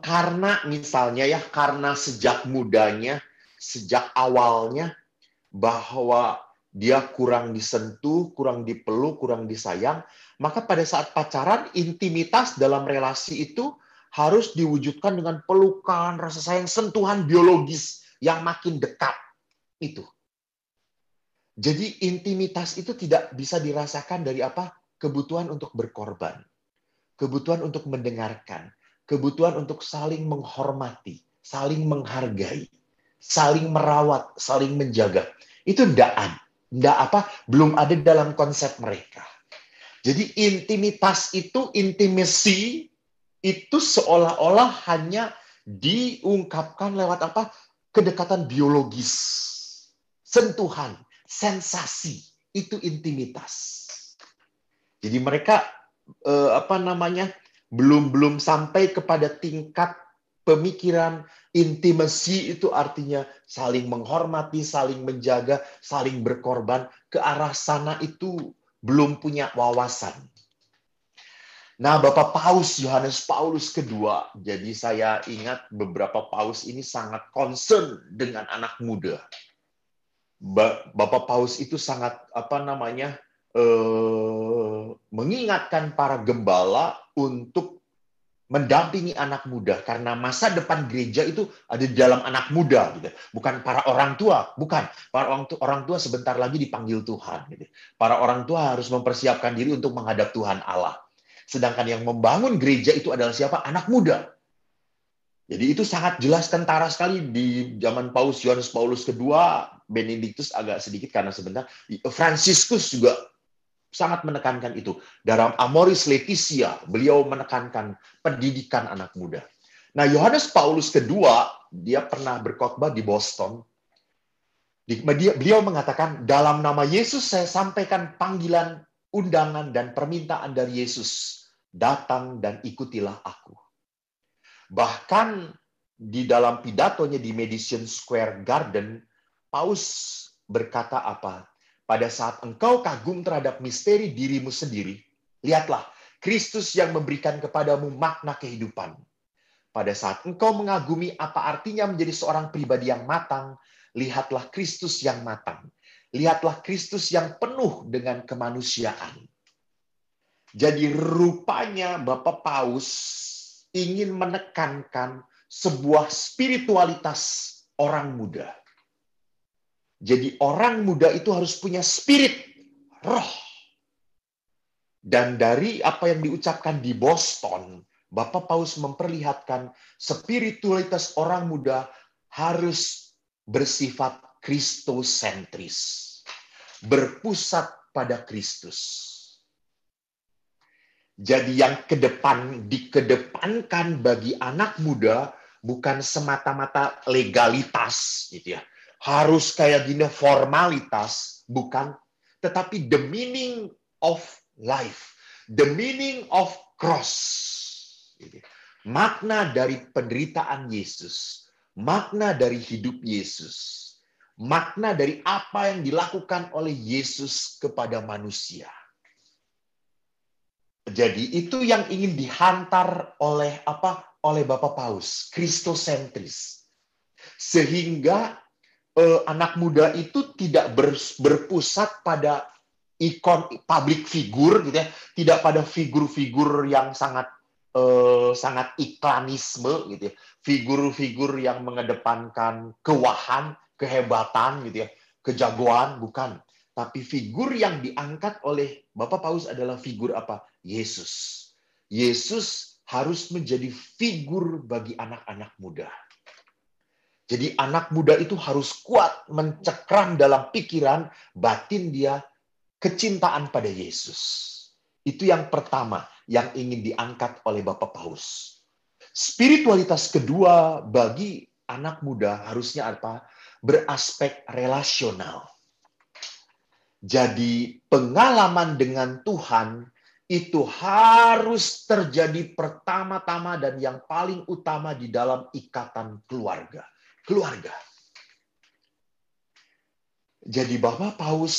[SPEAKER 1] karena misalnya ya, karena sejak mudanya, sejak awalnya bahwa dia kurang disentuh, kurang dipeluk, kurang disayang, maka pada saat pacaran, intimitas dalam relasi itu harus diwujudkan dengan pelukan, rasa sayang, sentuhan biologis yang makin dekat. Itu. Jadi intimitas itu tidak bisa dirasakan dari apa? Kebutuhan untuk berkorban. Kebutuhan untuk mendengarkan, kebutuhan untuk saling menghormati, saling menghargai, saling merawat, saling menjaga. Itu belum ada dalam konsep mereka. Jadi intimitas itu, intimacy itu seolah-olah hanya diungkapkan lewat apa? Kedekatan biologis, sentuhan, sensasi, itu intimitas. Jadi mereka belum sampai kepada tingkat pemikiran intimasi, itu artinya saling menghormati, saling menjaga, saling berkorban. Ke arah sana itu belum punya wawasan. Nah, Bapak Paus Yohanes Paulus kedua, jadi saya ingat beberapa paus ini sangat concern dengan anak muda. Bapak Paus itu sangat mengingatkan para gembala untuk mendampingi anak muda, karena masa depan gereja itu ada di dalam anak muda, gitu. Bukan para orang tua, bukan para orang tua sebentar lagi dipanggil Tuhan, gitu. Para orang tua harus mempersiapkan diri untuk menghadap Tuhan Allah. Sedangkan yang membangun gereja itu adalah siapa? Anak muda. Jadi itu sangat jelas, kentara sekali di zaman Paus Yohanes Paulus kedua, Benediktus agak sedikit karena sebentar, Fransiskus juga sangat menekankan itu. Dalam Amoris Laetitia, beliau menekankan pendidikan anak muda. Nah, Yohanes Paulus kedua, dia pernah berkhotbah di Boston. Beliau mengatakan, dalam nama Yesus saya sampaikan panggilan, undangan, dan permintaan dari Yesus. Datang dan ikutilah aku. Bahkan di dalam pidatonya di Madison Square Garden, Paus berkata apa? Pada saat engkau kagum terhadap misteri dirimu sendiri, lihatlah Kristus yang memberikan kepadamu makna kehidupan. Pada saat engkau mengagumi apa artinya menjadi seorang pribadi yang matang, lihatlah Kristus yang matang. Lihatlah Kristus yang penuh dengan kemanusiaan. Jadi rupanya Bapak Paus ingin menekankan sebuah spiritualitas orang muda. Jadi orang muda itu harus punya spirit, roh. Dan dari apa yang diucapkan di Boston, Bapak Paus memperlihatkan spiritualitas orang muda harus bersifat kristosentris, berpusat pada Kristus. Jadi yang dikedepankan bagi anak muda bukan semata-mata legalitas, gitu ya. Harus kayak gini formalitas, bukan. Tetapi the meaning of life, the meaning of cross. Gitu. Makna dari penderitaan Yesus, makna dari hidup Yesus, makna dari apa yang dilakukan oleh Yesus kepada manusia. Jadi itu yang ingin dihantar oleh Bapak Paus, kristosentris. Sehingga anak muda itu tidak berpusat pada ikon public figure, gitu ya, tidak pada figur-figur yang sangat iklanisme, gitu ya, figur-figur yang mengedepankan kewahan, kehebatan, gitu ya, kejagoan, bukan. Tapi figur yang diangkat oleh Bapak Paus adalah figur apa? Yesus. Yesus harus menjadi figur bagi anak-anak muda. Jadi anak muda itu harus kuat mencekram dalam pikiran batin dia kecintaan pada Yesus. Itu yang pertama yang ingin diangkat oleh Bapak Paus. Spiritualitas kedua bagi anak muda harusnya apa? Beraspek relasional. Jadi pengalaman dengan Tuhan itu harus terjadi pertama-tama dan yang paling utama di dalam ikatan keluarga. Keluarga. Jadi Bapak Paus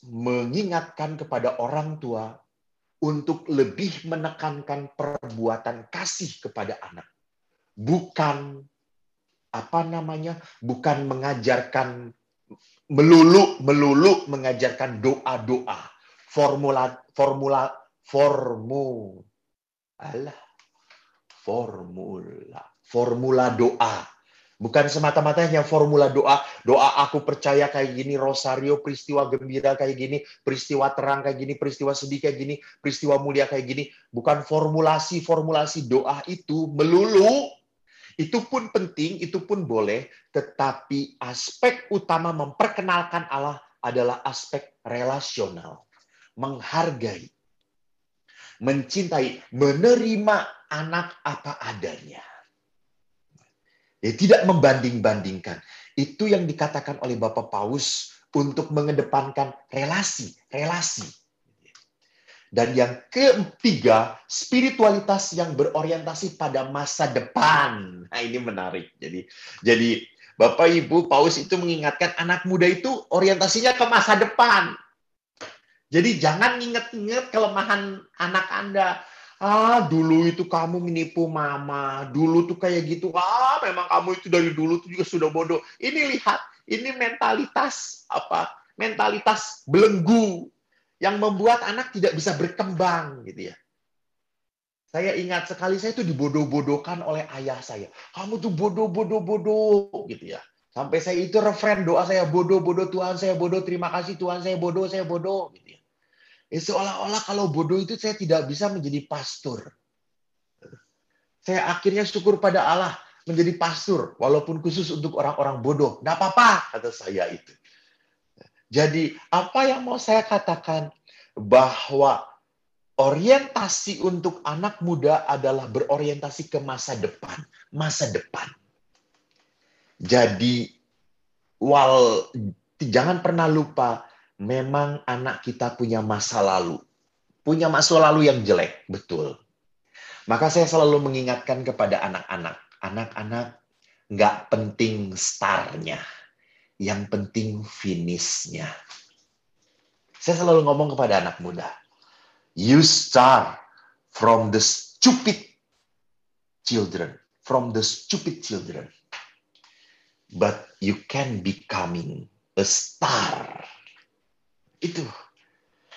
[SPEAKER 1] mengingatkan kepada orang tua untuk lebih menekankan perbuatan kasih kepada anak. Bukan bukan mengajarkan melulu mengajarkan doa-doa, formula doa. Bukan semata-mata hanya formula doa. Doa aku percaya kayak gini, rosario, peristiwa gembira kayak gini, peristiwa terang kayak gini, peristiwa sedih kayak gini, peristiwa mulia kayak gini. Bukan formulasi doa itu melulu. Itu pun penting, itu pun boleh. Tetapi aspek utama memperkenalkan Allah adalah aspek relasional. Menghargai, mencintai, menerima anak apa adanya. Ya, tidak membanding-bandingkan. Itu yang dikatakan oleh Bapak Paus untuk mengedepankan relasi. Dan yang ketiga, spiritualitas yang berorientasi pada masa depan. Nah, ini menarik. Jadi Bapak Ibu, Paus itu mengingatkan anak muda itu orientasinya ke masa depan. Jadi jangan ingat-ingat kelemahan anak Anda. Dulu itu kamu menipu mama, dulu tuh kayak gitu. Memang kamu itu dari dulu tuh juga sudah bodoh. Ini lihat, ini mentalitas Mentalitas belenggu yang membuat anak tidak bisa berkembang gitu ya. Saya ingat sekali saya itu dibodoh-bodohkan oleh ayah saya. Kamu tuh bodoh gitu ya. Sampai saya itu referen doa saya, bodoh Tuhan saya bodoh, terima kasih Tuhan saya bodoh gitu ya. Seolah-olah kalau bodoh itu saya tidak bisa menjadi pastor. Saya akhirnya syukur pada Allah menjadi pastor, walaupun khusus untuk orang-orang bodoh. Nggak apa-apa, kata saya itu. Jadi, apa yang mau saya katakan? Bahwa orientasi untuk anak muda adalah berorientasi ke masa depan. Masa depan. Jadi, jangan pernah lupa, memang anak kita punya masa lalu. Punya masa lalu yang jelek, betul. Maka saya selalu mengingatkan kepada anak-anak. Anak-anak, nggak penting startnya. Yang penting finishnya. Saya selalu ngomong kepada anak muda. You start from the stupid children. From the stupid children. But you can becoming a star. Itu.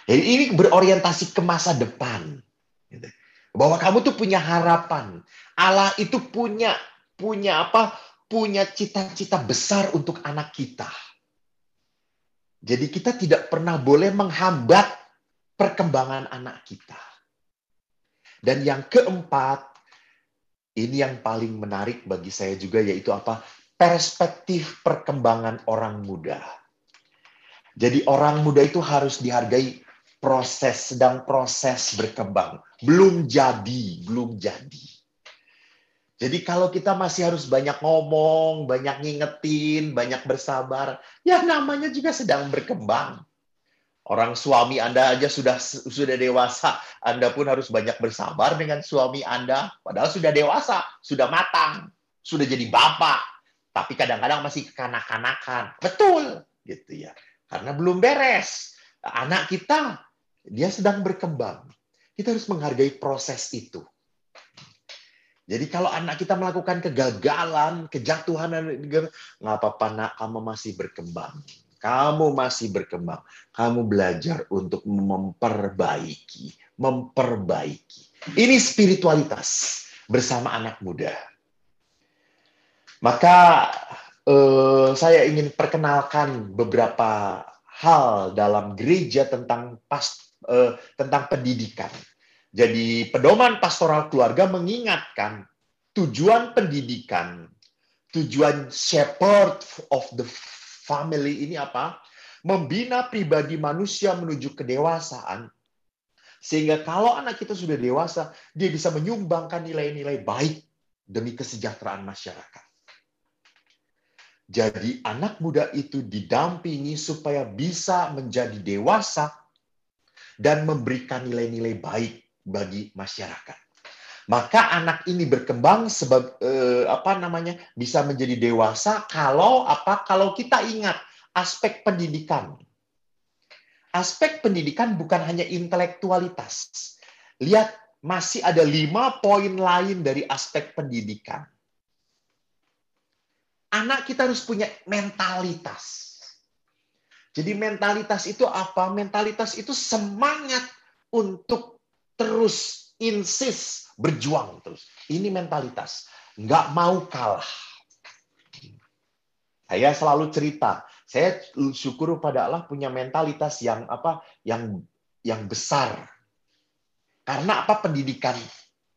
[SPEAKER 1] Jadi ini berorientasi ke masa depan. Bahwa kamu tuh punya harapan. Allah itu punya cita-cita besar untuk anak kita. Jadi kita tidak pernah boleh menghambat perkembangan anak kita. Dan yang keempat, ini yang paling menarik bagi saya juga, yaitu perspektif perkembangan orang muda. Jadi orang muda itu harus dihargai, sedang proses berkembang. Belum jadi. Jadi kalau kita masih harus banyak ngomong, banyak ngingetin, banyak bersabar, ya namanya juga sedang berkembang. Orang suami Anda aja sudah dewasa, Anda pun harus banyak bersabar dengan suami Anda, padahal sudah dewasa, sudah matang, sudah jadi bapak, tapi kadang-kadang masih kekanak-kanakan. Betul, gitu ya. Karena belum beres. Anak kita, dia sedang berkembang. Kita harus menghargai proses itu. Jadi kalau anak kita melakukan kegagalan, kejatuhan, nggak apa-apa nak, kamu masih berkembang. Kamu masih berkembang. Kamu belajar untuk memperbaiki. Ini spiritualitas bersama anak muda. Maka saya ingin perkenalkan beberapa hal dalam gereja tentang pendidikan. Jadi pedoman pastoral keluarga mengingatkan tujuan pendidikan, tujuan shepherd of the family ini apa? Membina pribadi manusia menuju kedewasaan. Sehingga kalau anak kita sudah dewasa, dia bisa menyumbangkan nilai-nilai baik demi kesejahteraan masyarakat. Jadi anak muda itu didampingi supaya bisa menjadi dewasa dan memberikan nilai-nilai baik bagi masyarakat. Maka anak ini berkembang bisa menjadi dewasa kalau kita ingat aspek pendidikan. Aspek pendidikan bukan hanya intelektualitas. Lihat, masih ada 5 poin lain dari aspek pendidikan. Anak kita harus punya mentalitas. Jadi mentalitas itu apa? Mentalitas itu semangat untuk terus insist, berjuang terus. Ini mentalitas. Nggak mau kalah. Saya selalu cerita, saya syukur pada Allah punya mentalitas yang apa? Yang besar. Karena apa? Pendidikan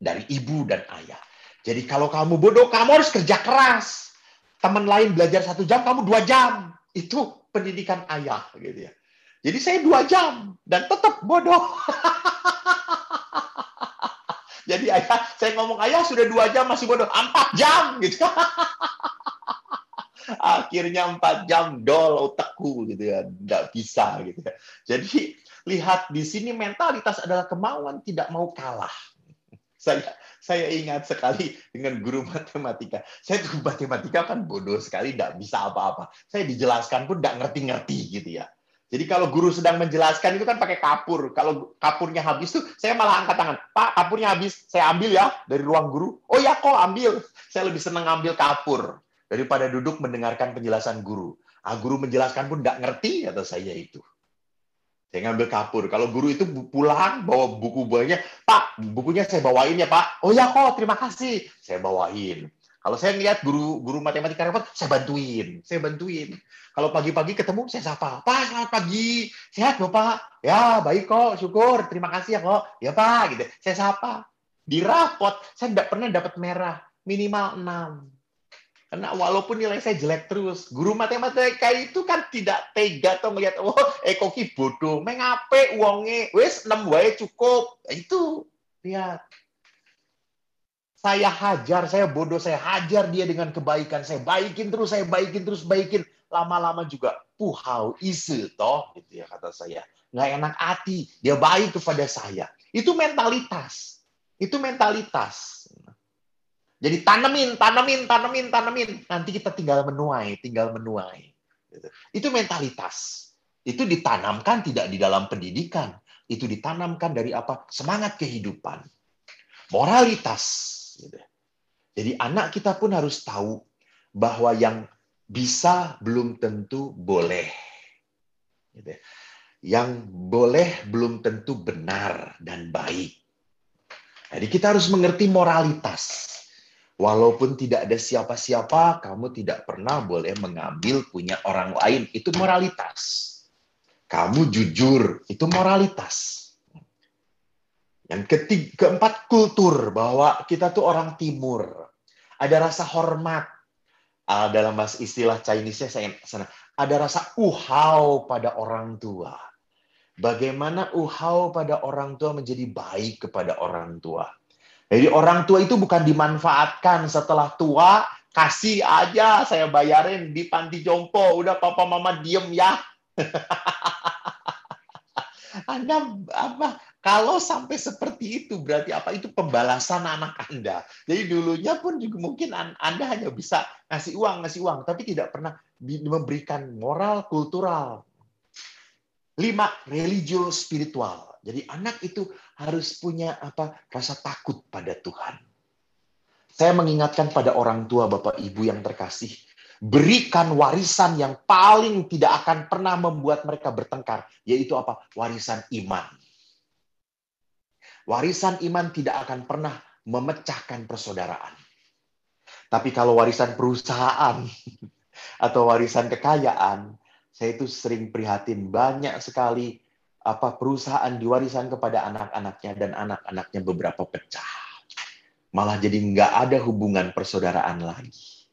[SPEAKER 1] dari ibu dan ayah. Jadi kalau kamu bodoh, kamu harus kerja keras. Teman lain belajar 1 jam, kamu 2 jam. Itu pendidikan ayah, gitu ya. Jadi saya 2 jam dan tetap bodoh. Jadi ayah, saya ngomong ayah sudah 2 jam masih bodoh, 4 jam gitu. Akhirnya 4 jam dol otakku gitu ya, nggak bisa gitu ya. Jadi lihat di sini mentalitas adalah kemauan tidak mau kalah. Saya ingat sekali dengan guru matematika. Saya tuh matematika kan bodoh sekali, nggak bisa apa-apa. Saya dijelaskan pun nggak ngerti-ngerti gitu ya. Jadi kalau guru sedang menjelaskan itu kan pakai kapur. Kalau kapurnya habis tuh, saya malah angkat tangan. Pak, kapurnya habis. Saya ambil ya dari ruang guru. Oh ya kok ambil. Saya lebih senang ambil kapur daripada duduk mendengarkan penjelasan guru. Guru menjelaskan pun nggak ngerti, kata saya itu. Saya ngambil kapur. Kalau guru itu pulang, bawa buku-bukunya. Pak, bukunya saya bawain ya, Pak. Oh ya kok, terima kasih. Saya bawain. Kalau saya lihat guru matematika repot, saya bantuin. Kalau pagi-pagi ketemu, saya sapa. Pak, selamat pagi. Sehat, Bapak? Ya, baik kok. Syukur. Terima kasih ya kok. Ya, Pak. Gitu. Saya sapa. Di rapot, saya tidak pernah dapat merah. Minimal 6. Karena walaupun nilai saya jelek terus, guru matematika itu kan tidak tega atau melihat, oh, Koki bodoh, mengape uangnya, wes 6 wae cukup. Itu, lihat. Saya hajar, saya bodoh, saya hajar dia dengan kebaikan. Saya baikin terus. Lama-lama juga, how ise toh, gitu ya kata saya. Nggak enak hati, dia baik kepada saya. Itu mentalitas. Jadi tanemin. Nanti kita tinggal menuai. Itu mentalitas. Itu ditanamkan tidak di dalam pendidikan. Itu ditanamkan dari apa? Semangat kehidupan. Moralitas. Jadi anak kita pun harus tahu bahwa yang bisa belum tentu boleh. Yang boleh belum tentu benar dan baik. Jadi kita harus mengerti moralitas. Walaupun tidak ada siapa-siapa, kamu tidak pernah boleh mengambil punya orang lain. Itu moralitas. Kamu jujur, itu moralitas. Yang keempat, kultur. Bahwa kita tuh orang timur. Ada rasa hormat. Dalam istilah Chinese-nya, ada rasa uhau pada orang tua. Bagaimana uhau pada orang tua menjadi baik kepada orang tua. Jadi orang tua itu bukan dimanfaatkan setelah tua, kasih aja saya bayarin di panti jompo, udah papa mama diem ya. Anda apa? Kalau sampai seperti itu berarti apa? Itu pembalasan anak Anda. Jadi dulunya pun juga mungkin Anda hanya bisa ngasih uang, tapi tidak pernah memberikan moral kultural. 5, religio spiritual. Jadi anak itu harus punya rasa takut pada Tuhan. Saya mengingatkan pada orang tua, Bapak Ibu yang terkasih, berikan warisan yang paling tidak akan pernah membuat mereka bertengkar, yaitu apa? Warisan iman. Warisan iman tidak akan pernah memecahkan persaudaraan. Tapi kalau warisan perusahaan atau warisan kekayaan, saya itu sering prihatin, banyak sekali perusahaan diwariskan kepada anak-anaknya dan anak-anaknya beberapa pecah. Malah jadi nggak ada hubungan persaudaraan lagi.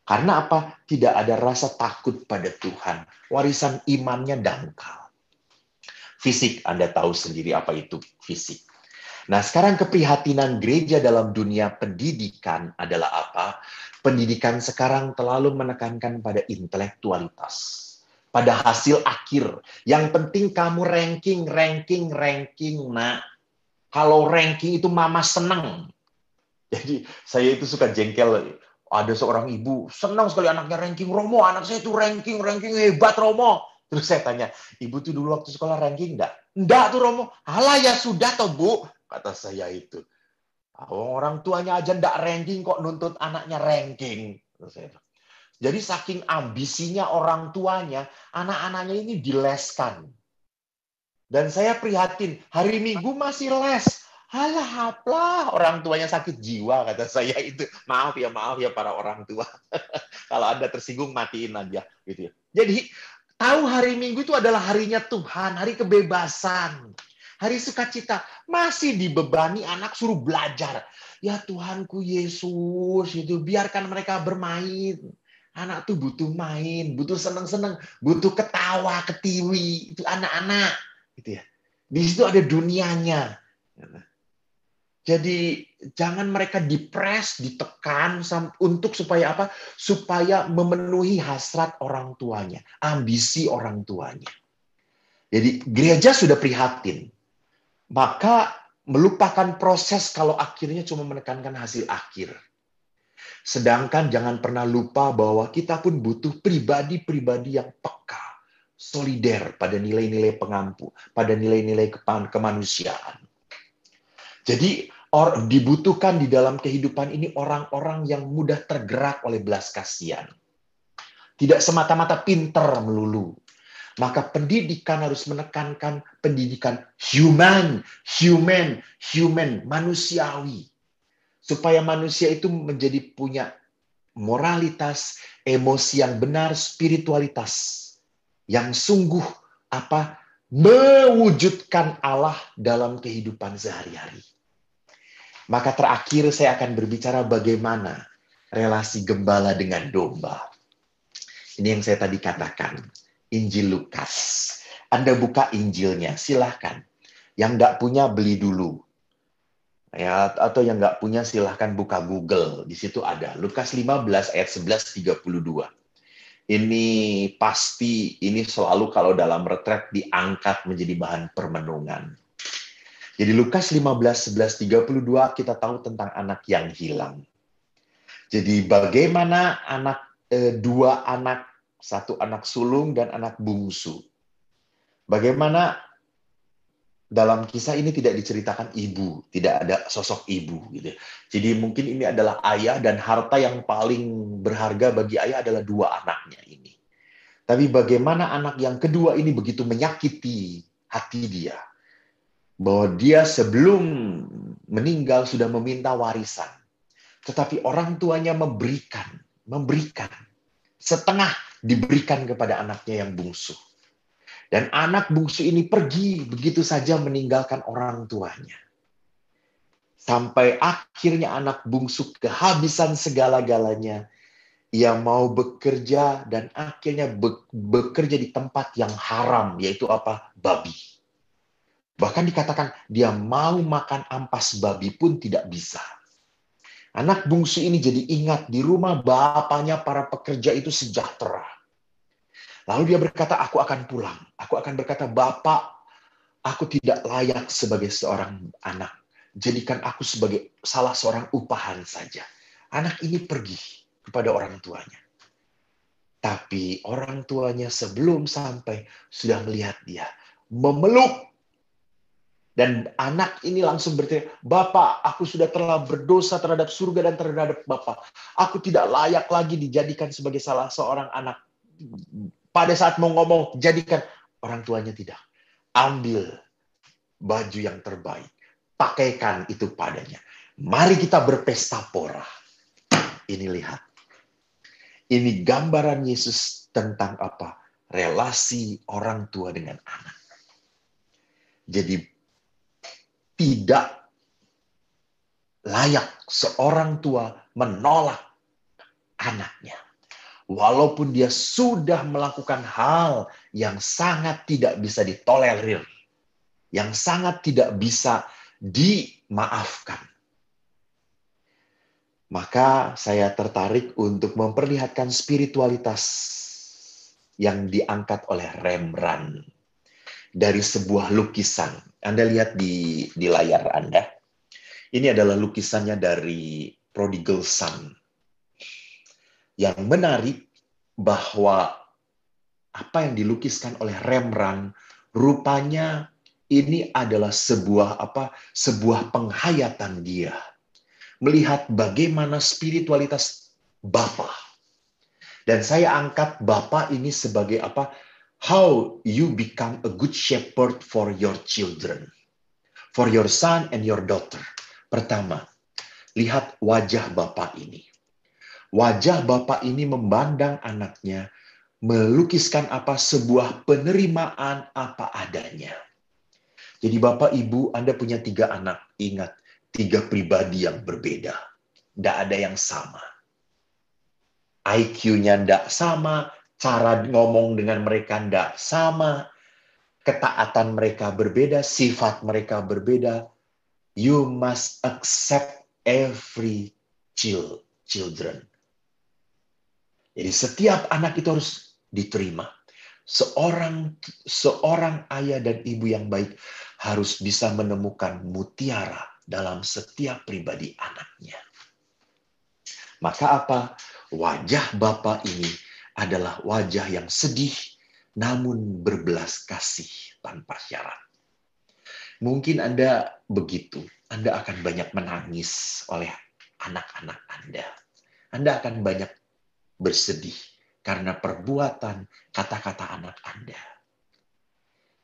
[SPEAKER 1] Karena apa? Tidak ada rasa takut pada Tuhan. Warisan imannya dangkal. Fisik, Anda tahu sendiri apa itu fisik. Nah, sekarang keprihatinan gereja dalam dunia pendidikan adalah apa? Pendidikan sekarang terlalu menekankan pada intelektualitas. Pada hasil akhir. Yang penting kamu ranking, nak. Kalau ranking itu mama senang. Jadi saya itu suka jengkel. Ada seorang ibu, senang sekali anaknya ranking. Romo, anak saya itu ranking hebat Romo. Terus saya tanya, ibu tuh dulu waktu sekolah ranking enggak? Enggak tuh Romo. Alah ya sudah toh Bu, kata saya itu. Orang tuanya aja enggak ranking kok nuntut anaknya ranking. Jadi saking ambisinya orang tuanya, anak-anaknya ini dileskan. Dan saya prihatin, hari Minggu masih les. Halah, apalah, orang tuanya sakit jiwa, kata saya itu. Maaf ya para orang tua. Kalau Anda tersinggung, matiin aja. Gitu ya. Jadi, tahu hari Minggu itu adalah harinya Tuhan, hari kebebasan. Hari sukacita. Masih dibebani anak suruh belajar. Ya Tuhanku Yesus, itu biarkan mereka bermain. Anak tuh butuh main, butuh seneng-seneng, butuh ketawa, ketiwi. Itu anak-anak. Gitu ya. Di situ ada dunianya. Jadi jangan mereka dipres, ditekan untuk supaya apa? Supaya memenuhi hasrat orang tuanya, ambisi orang tuanya. Jadi gereja sudah prihatin. Maka melupakan proses kalau akhirnya cuma menekankan hasil akhir. Sedangkan jangan pernah lupa bahwa kita pun butuh pribadi-pribadi yang peka, solider pada nilai-nilai pengampu, pada nilai-nilai kemanusiaan. Jadi dibutuhkan di dalam kehidupan ini orang-orang yang mudah tergerak oleh belas kasihan. Tidak semata-mata pinter melulu. Maka pendidikan harus menekankan pendidikan human, manusiawi. Supaya manusia itu menjadi punya moralitas, emosi yang benar, spiritualitas yang sungguh mewujudkan Allah dalam kehidupan sehari-hari. Maka terakhir saya akan berbicara bagaimana relasi gembala dengan domba. Ini yang saya tadi katakan, Injil Lukas. Anda buka Injilnya, silahkan. Yang nggak punya beli dulu. Ya, atau yang nggak punya silahkan buka Google. Di situ ada Lukas 15 ayat 11-32. Ini pasti, ini selalu kalau dalam retret diangkat menjadi bahan permenungan. Jadi Lukas 15, 11, 32 kita tahu tentang anak yang hilang. Jadi bagaimana dua anak, satu anak sulung dan anak bungsu. Bagaimana dalam kisah ini tidak diceritakan ibu, tidak ada sosok ibu. Gitu. Jadi mungkin ini adalah ayah dan harta yang paling berharga bagi ayah adalah dua anaknya ini. Tapi bagaimana anak yang kedua ini begitu menyakiti hati dia. Bahwa dia sebelum meninggal sudah meminta warisan. Tetapi orang tuanya memberikan. Setengah diberikan kepada anaknya yang bungsu. Dan anak bungsu ini pergi begitu saja meninggalkan orang tuanya. Sampai akhirnya anak bungsu kehabisan segala-galanya. Ia mau bekerja dan akhirnya bekerja di tempat yang haram, yaitu babi. Bahkan dikatakan dia mau makan ampas babi pun tidak bisa. Anak bungsu ini jadi ingat di rumah bapaknya para pekerja itu sejahtera. Lalu dia berkata, aku akan pulang. Aku akan berkata, Bapak, aku tidak layak sebagai seorang anak. Jadikan aku sebagai salah seorang upahan saja. Anak ini pergi kepada orang tuanya. Tapi orang tuanya sebelum sampai sudah melihat dia. Memeluk. Dan anak ini langsung bertanya, Bapak, aku sudah telah berdosa terhadap surga dan terhadap Bapak. Aku tidak layak lagi dijadikan sebagai salah seorang anak. Pada saat mau ngomong, jadikan. Orang tuanya tidak. Ambil baju yang terbaik. Pakaikan itu padanya. Mari kita berpesta pora. Ini lihat. Ini gambaran Yesus tentang relasi orang tua dengan anak. Jadi tidak layak seorang tua menolak anaknya. Walaupun dia sudah melakukan hal yang sangat tidak bisa ditolerir. Yang sangat tidak bisa dimaafkan. Maka saya tertarik untuk memperlihatkan spiritualitas yang diangkat oleh Rembrandt dari sebuah lukisan. Anda lihat di layar Anda. Ini adalah lukisannya dari Prodigal Son. Yang menarik bahwa apa yang dilukiskan oleh Rembrandt, rupanya ini adalah sebuah penghayatan dia. Melihat bagaimana spiritualitas Bapa. Dan saya angkat Bapa ini sebagai how you become a good shepherd for your children. For your son and your daughter. Pertama, lihat wajah Bapa ini. Wajah Bapa ini memandang anaknya, melukiskan sebuah penerimaan apa adanya. Jadi Bapak Ibu, Anda punya 3 anak. Ingat, 3 pribadi yang berbeda. Tidak ada yang sama. IQ-nya tidak sama, cara ngomong dengan mereka tidak sama, ketaatan mereka berbeda, sifat mereka berbeda. You must accept every children. Jadi setiap anak itu harus diterima. Seorang ayah dan ibu yang baik harus bisa menemukan mutiara dalam setiap pribadi anaknya. Maka wajah Bapa ini adalah wajah yang sedih namun berbelas kasih tanpa syarat. Mungkin Anda begitu. Anda akan banyak menangis oleh anak-anak Anda. Anda akan banyak bersedih karena perbuatan kata-kata anak Anda.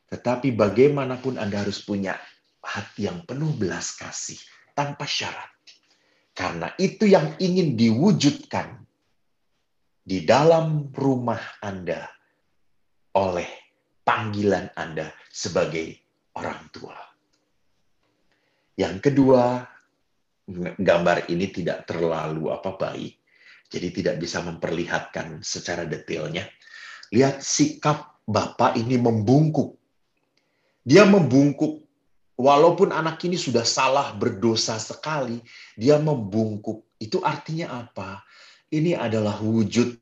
[SPEAKER 1] Tetapi bagaimanapun Anda harus punya hati yang penuh belas kasih tanpa syarat. Karena itu yang ingin diwujudkan di dalam rumah Anda oleh panggilan Anda sebagai orang tua. Yang kedua, gambar ini tidak terlalu baik. Jadi tidak bisa memperlihatkan secara detailnya. Lihat sikap Bapak ini membungkuk. Dia membungkuk. Walaupun anak ini sudah salah, berdosa sekali, dia membungkuk. Itu artinya apa? Ini adalah wujud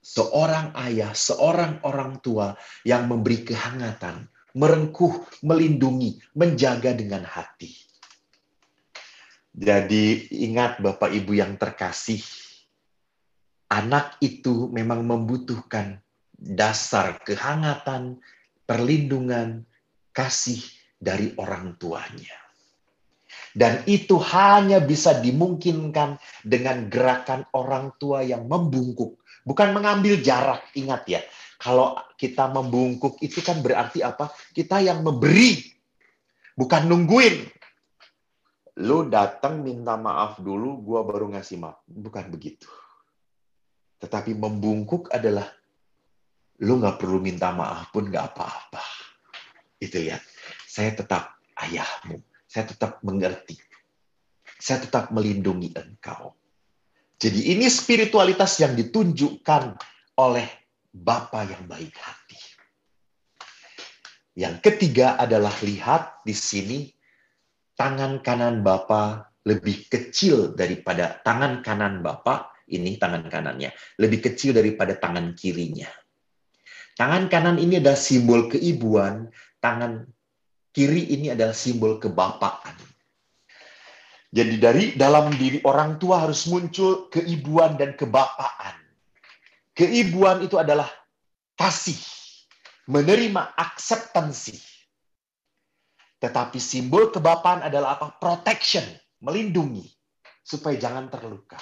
[SPEAKER 1] seorang ayah, seorang orang tua yang memberi kehangatan, merengkuh, melindungi, menjaga dengan hati. Jadi ingat Bapak Ibu yang terkasih, anak itu memang membutuhkan dasar kehangatan, perlindungan, kasih dari orang tuanya. Dan itu hanya bisa dimungkinkan dengan gerakan orang tua yang membungkuk. Bukan mengambil jarak, ingat ya. Kalau kita membungkuk itu kan berarti Kita yang memberi. Bukan nungguin. Lu datang minta maaf dulu, gua baru ngasih maaf. Bukan begitu. Tetapi membungkuk adalah lu nggak perlu minta maaf pun nggak apa-apa. Itu ya. Saya tetap ayahmu. Saya tetap mengerti. Saya tetap melindungi engkau. Jadi ini spiritualitas yang ditunjukkan oleh Bapa yang baik hati. Yang ketiga adalah lihat di sini tangan kanan Bapa lebih kecil daripada tangan kanan Bapa. Ini tangan kanannya lebih kecil daripada tangan kirinya. Tangan kanan ini adalah simbol keibuan, tangan kiri ini adalah simbol kebapaan. Jadi dalam diri orang tua harus muncul keibuan dan kebapaan. Keibuan itu adalah kasih, menerima, akseptansi. Tetapi simbol kebapaan adalah protection, melindungi, supaya jangan terluka.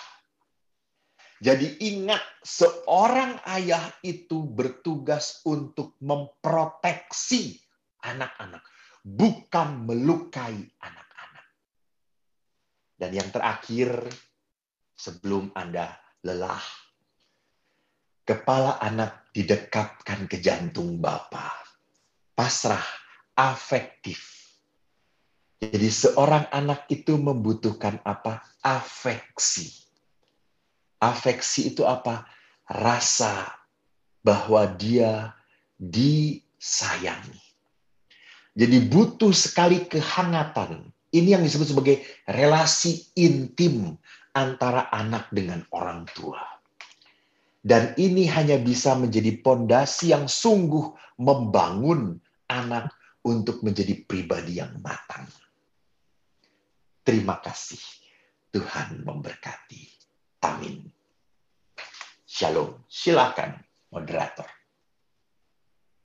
[SPEAKER 1] Jadi ingat, seorang ayah itu bertugas untuk memproteksi anak-anak, bukan melukai anak-anak. Dan yang terakhir, sebelum Anda lelah, kepala anak didekapkan ke jantung Bapa. Pasrah, afektif. Jadi seorang anak itu membutuhkan afeksi. Afeksi itu rasa bahwa dia disayangi. Jadi butuh sekali kehangatan. Ini yang disebut sebagai relasi intim antara anak dengan orang tua. Dan ini hanya bisa menjadi pondasi yang sungguh membangun anak untuk menjadi pribadi yang matang. Terima kasih. Tuhan memberkati. Amin. Shalom. Silakan, moderator.